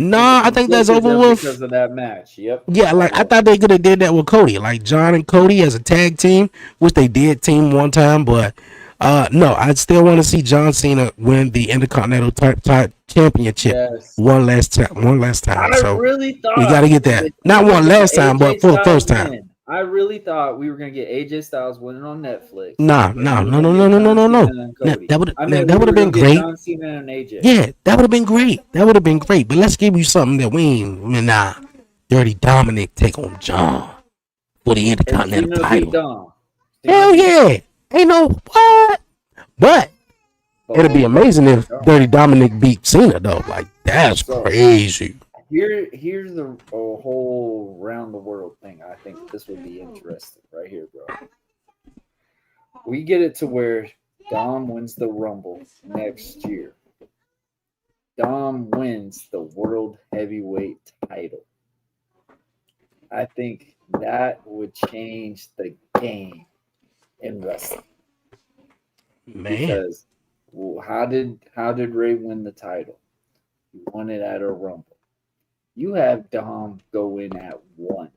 Speaker 3: I think that's over with
Speaker 2: because of that match. Yep.
Speaker 3: Yeah, I thought they could have did that with Cody, like John and Cody as a tag team, which they did team one time, but No, I still want to see John Cena win the Intercontinental type championship
Speaker 2: Yes.
Speaker 3: one last time.
Speaker 2: I
Speaker 3: So
Speaker 2: really
Speaker 3: we
Speaker 2: thought
Speaker 3: got to get that.
Speaker 2: that
Speaker 3: Not
Speaker 2: we were
Speaker 3: one
Speaker 2: gonna
Speaker 3: last time,
Speaker 2: AJ
Speaker 3: but for the
Speaker 2: Styles
Speaker 3: first time.
Speaker 2: win. I really thought we were gonna get AJ Styles winning on Netflix.
Speaker 3: No.
Speaker 2: And we were gonna get John Cena and Cody.
Speaker 3: That would
Speaker 2: I mean,
Speaker 3: that
Speaker 2: we
Speaker 3: would
Speaker 2: were
Speaker 3: have been
Speaker 2: gonna get
Speaker 3: great.
Speaker 2: John Cena and AJ.
Speaker 3: Yeah, that would have been great. But let's give you something that we ain't. I mean, nah. Dirty Dominic take on John for the
Speaker 2: And
Speaker 3: Intercontinental
Speaker 2: Cena beat
Speaker 3: title.
Speaker 2: Dom.
Speaker 3: Hell yeah! Ain't no what? But it'd be amazing if Dirty Dominic beat Cena though. Like that's crazy.
Speaker 2: Here's a whole round the world thing. I think this would be interesting right here, bro. We get it to where Dom wins the Rumble next year. Dom wins the World Heavyweight title. I think that would change the game in wrestling.
Speaker 3: Man,
Speaker 2: Because how did Ray win the title? He won it at a Rumble. You have Dom go in at 1.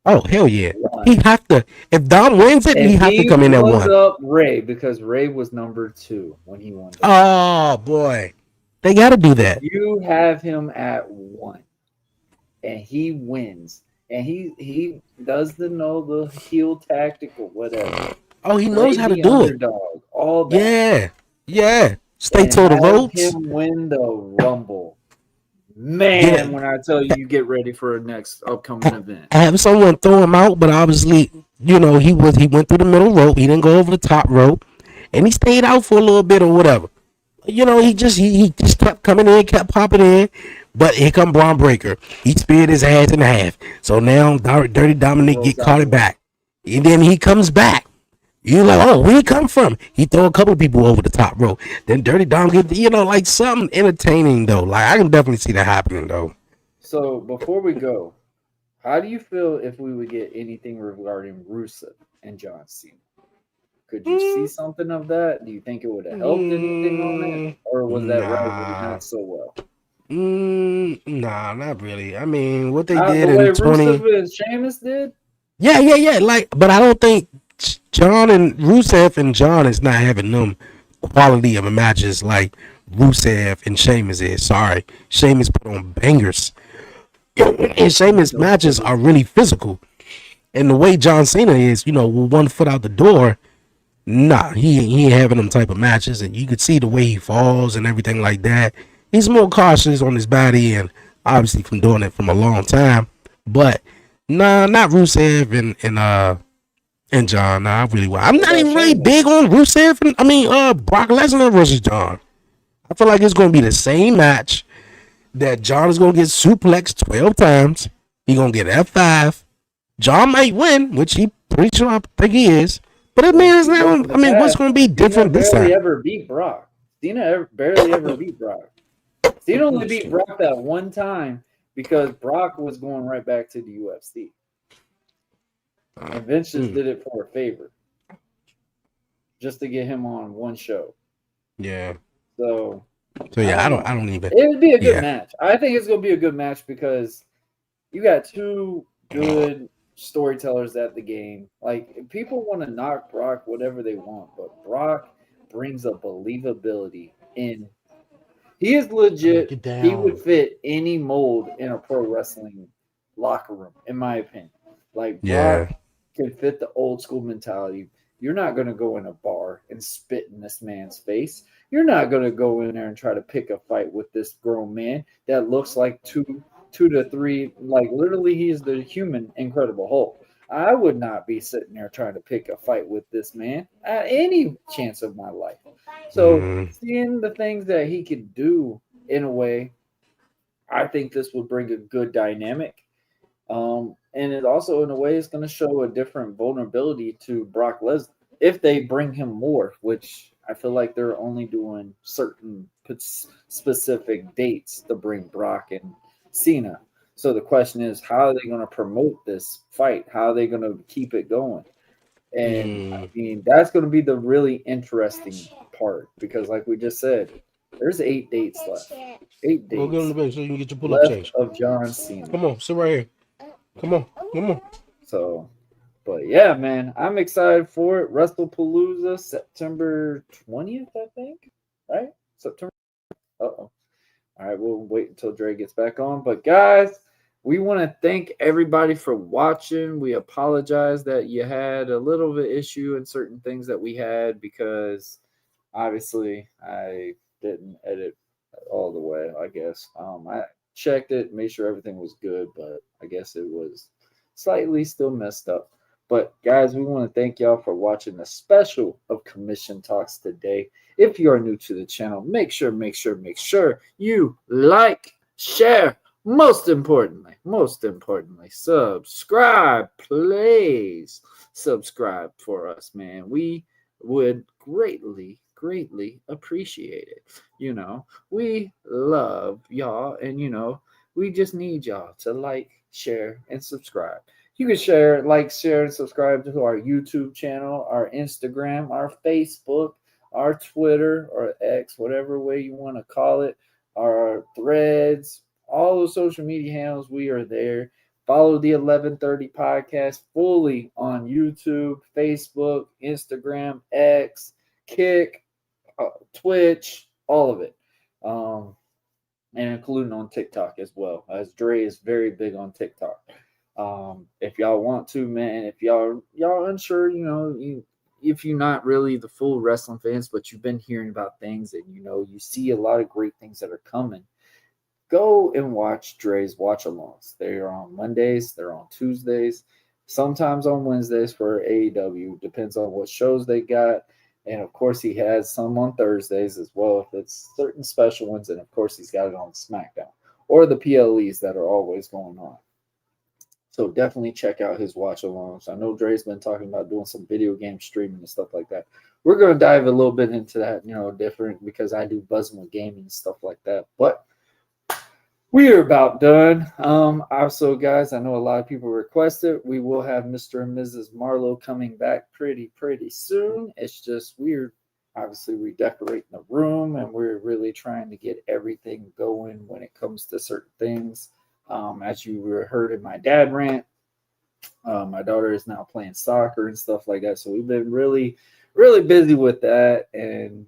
Speaker 3: oh hell yeah!
Speaker 2: 1.
Speaker 3: He have to. If Dom wins it, he have to come in at 1.
Speaker 2: Up Ray because Ray was number 2 when he won.
Speaker 3: Oh boy, they got to do that.
Speaker 2: You have him at 1, and he wins, and he does the heel tactic or whatever.
Speaker 3: Oh, he knows how to do it.
Speaker 2: All that.
Speaker 3: Yeah. Stay to the ropes.
Speaker 2: Him win the Rumble. Man, when I tell you get ready for a next upcoming event.
Speaker 3: Have someone throw him out, but obviously, he went through the middle rope. He didn't go over the top rope, and he stayed out for a little bit or whatever. He just kept coming in, kept popping in. But here come Braun Breaker. He speared his ass in half. So now Dirty Dominic get caught back, and then he comes back. You're like, oh, where he come from? He throw a couple of people over the top rope. Then Dirty Dom get, like something entertaining though. Like I can definitely see that happening though.
Speaker 2: So before we go, how do you feel if we would get anything regarding Rusev and John Cena? Could you see something of that? Do you think it would have helped anything on that, or was that rivalry not so well?
Speaker 3: Nah, not really. I mean, what they did
Speaker 2: the way
Speaker 3: in 20.
Speaker 2: Rusev and Sheamus did.
Speaker 3: Yeah. Like, but I don't think John and Rusev and John is not having them quality of matches like Rusev and Sheamus is. Sorry, Sheamus put on bangers, and Sheamus matches are really physical. And the way John Cena is, with 1 foot out the door, nah, he ain't having them type of matches. And you could see the way he falls and everything like that. He's more cautious on his body, and obviously from doing it from a long time. But nah, not Rusev and John. Nah, I really will. I'm not even really big on Rusev and Brock Lesnar versus John. I feel like it's gonna be the same match that John is gonna get suplexed 12 times. He gonna get F5. John might win, which he pretty sure I think he is. But it means now. What's gonna be different this time?
Speaker 2: Cena barely ever beat Brock. Cena barely ever beat Brock. Cena only beat Brock that one time because Brock was going right back to the UFC. And Vince just did it for a favor. Just to get him on one show.
Speaker 3: Yeah.
Speaker 2: So
Speaker 3: yeah, I don't even.
Speaker 2: It would be a good match. I think it's gonna be a good match because you got 2 good storytellers at the game. Like people want to knock Brock whatever they want, but Brock brings a believability in. He is legit. He would fit any mold in a pro wrestling locker room, in my opinion. Like Brock can fit the old school mentality. You're not going to go in a bar and spit in this man's face. You're not going to go in there and try to pick a fight with this grown man that looks like two to three. Like literally, he is the human Incredible Hulk. I would not be sitting there trying to pick a fight with this man at any chance of my life. So seeing the things that he could do in a way, I think this would bring a good dynamic. And it also, in a way, is going to show a different vulnerability to Brock Lesnar if they bring him more, which I feel like they're only doing certain specific dates to bring Brock and Cena. So the question is, how are they going to promote this fight? How are they going to keep it going? And I mean, that's going to be the really interesting part because, like we just said, there's 8 dates left. 8 dates.
Speaker 3: Go get on the bench so you can get your pull-up change.
Speaker 2: Of John Cena.
Speaker 3: Come on, sit right here. Come on.
Speaker 2: So But yeah, man, I'm excited for it. WrestlePalooza, September 20th, I think. Right? September. Uh-oh. All right, we'll wait until Dre gets back on. But guys, we want to thank everybody for watching. We apologize that you had a little bit issue in certain things that we had because obviously I didn't edit all the way, I guess. I checked it, made sure everything was good, but I guess it was slightly still messed up. But guys, we want to thank y'all for watching the special of Commission Talks today. If you are new to the channel, make sure you like, share, most importantly, subscribe, please subscribe for us, man. We would greatly appreciate it. We love y'all, and we just need y'all to like, share, and subscribe. You can share, and subscribe to our YouTube channel, our Instagram, our Facebook, our Twitter, or X, whatever way you want to call it, our threads, all the social media handles. We are there. Follow the 1130 podcast fully on YouTube, Facebook, Instagram, X, Kick, Twitch, all of it. And including on TikTok as well, as Dre is very big on TikTok. If y'all want to, man, if y'all unsure, if you're not really the full wrestling fans, but you've been hearing about things and you see a lot of great things that are coming, go and watch Dre's watch-alongs. They're on Mondays, they're on Tuesdays, sometimes on Wednesdays for AEW. Depends on what shows they got. And, of course, he has some on Thursdays as well if it's certain special ones. And, of course, he's got it on SmackDown or the PLEs that are always going on. So definitely check out his watch-alongs. I know Dre's been talking about doing some video game streaming and stuff like that. We're going to dive a little bit into that, different because I do buzzing with gaming and stuff like that. But we are about done. Also, guys, I know a lot of people requested. We will have Mr. and Mrs. Marlowe coming back pretty soon. It's just weird. Obviously, we're decorating the room, and we're really trying to get everything going when it comes to certain things. As you heard in my Dad Rant, my daughter is now playing soccer and stuff like that. So we've been really busy with that and,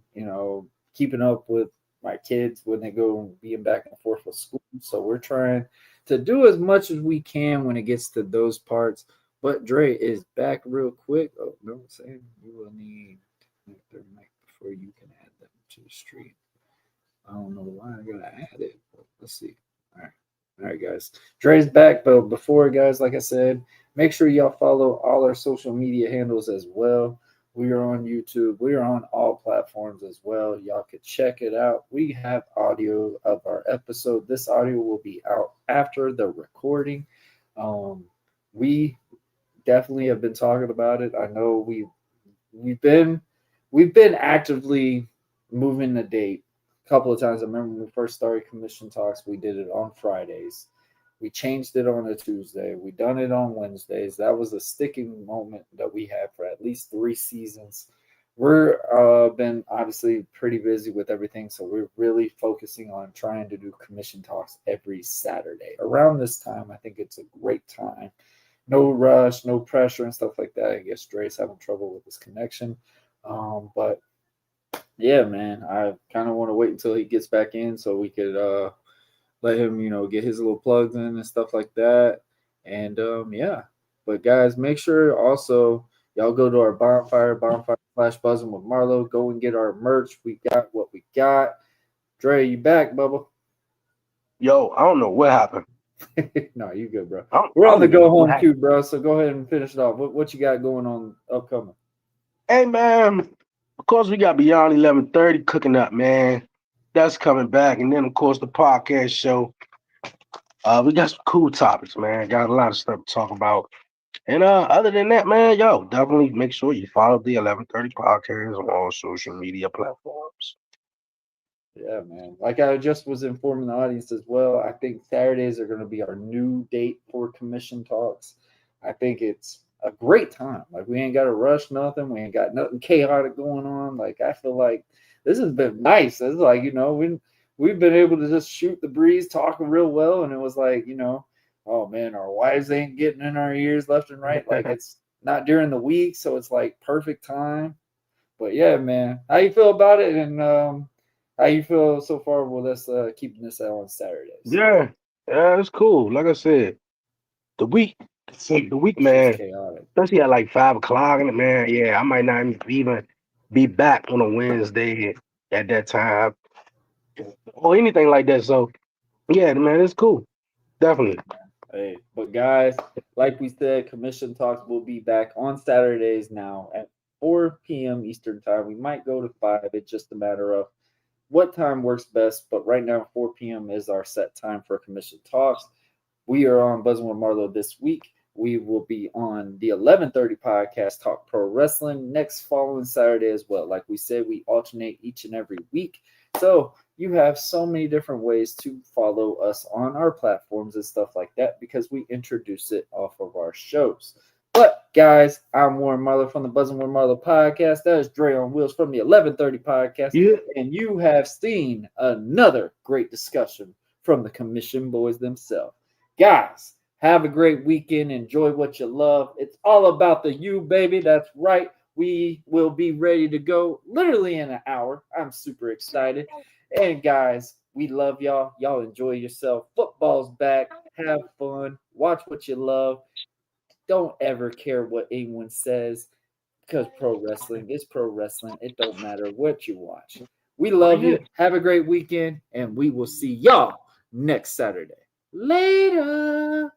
Speaker 2: keeping up with my kids when they go and being back and forth with school. So we're trying to do as much as we can when it gets to those parts. But Dre is back real quick. Oh, no, saying you will need their mic before you can add them to the stream. I don't know why I gotta add it, but let's see. All right, guys. Dre's back, but before, guys, like I said, make sure y'all follow all our social media handles as well. We are on YouTube. We are on all platforms as well. Y'all could check it out. We have audio of our episode. This audio will be out after the recording. We definitely have been talking about it. I know we've been actively moving the date a couple of times. I remember when we first started Commission Talks, we did it on Fridays. We changed it on a Tuesday. We done it on Wednesdays. That was a sticking moment that we had for at least 3 seasons. We're been obviously pretty busy with everything, so we're really focusing on trying to do Commission Talks every Saturday. Around this time, I think it's a great time. No rush, no pressure and stuff like that. I guess Dre's having trouble with his connection. But yeah, man, I kind of want to wait until he gets back in so we could let him, get his little plugs in and stuff like that. And yeah. But guys, make sure also y'all go to our bonfire/buzzing with Marlo. Go and get our merch. We got what we got. Dre, you back, Bubba?
Speaker 3: Yo, I don't know what happened.
Speaker 2: No, you good, bro. We're on the go home queue, bro. So go ahead and finish it off. What you got going on upcoming?
Speaker 3: Hey, man. Of course, we got Beyond 1130 cooking up, man. That's coming back. And then, of course, the podcast show. We got some cool topics, man. Got a lot of stuff to talk about. And other than that, man, yo, definitely make sure you follow the 1130 podcast on all social media platforms.
Speaker 2: Yeah, man. Like I just was informing the audience as well, I think Saturdays are going to be our new date for Commission Talks. I think it's a great time. Like we ain't got to rush nothing. We ain't got nothing chaotic going on. Like I feel like this has been nice. It's like, we've been able to just shoot the breeze, talking real well. And it was like, oh man, our wives ain't getting in our ears left and right. Like not during the week, so it's like perfect time. But yeah, man, how you feel about it, and how you feel so far with us keeping this out on Saturdays?
Speaker 3: Yeah, it's cool. Like I said, the week, the week,
Speaker 2: It's just
Speaker 3: man,
Speaker 2: chaotic.
Speaker 3: especially at like 5 o'clock in the man. Yeah, I might not even be back on a Wednesday at that time or anything like that. So yeah, man, it's cool. Definitely.
Speaker 2: Hey, but guys, like we said, Commission Talks will be back on Saturdays now at 4 p.m. Eastern Time. We might go to 5. It's just a matter of what time works best. But right now, 4 p.m. is our set time for Commission Talks. We are on Buzzing with Marlo this week. We will be on the 11:30 podcast, Talk Pro Wrestling, next following Saturday as well. Like we said, we alternate each and every week. So you have so many different ways to follow us on our platforms and stuff like that because we introduce it off of our shows. But guys, I'm Warren Marlo from the Buzzing with Marlo podcast. That is Dre on Wheels from the 11:30 podcast.
Speaker 3: Yeah.
Speaker 2: And you have seen another great discussion from the Commission Boys themselves. Guys, have a great weekend. Enjoy what you love. It's all about the you, baby. That's right. We will be ready to go literally in an hour. I'm super excited. And guys, we love y'all. Y'all enjoy yourself. Football's back. Have fun. Watch what you love. Don't ever care what anyone says because pro wrestling is pro wrestling. It don't matter what you watch. We love you. Have a great weekend, and we will see y'all next Saturday. Later.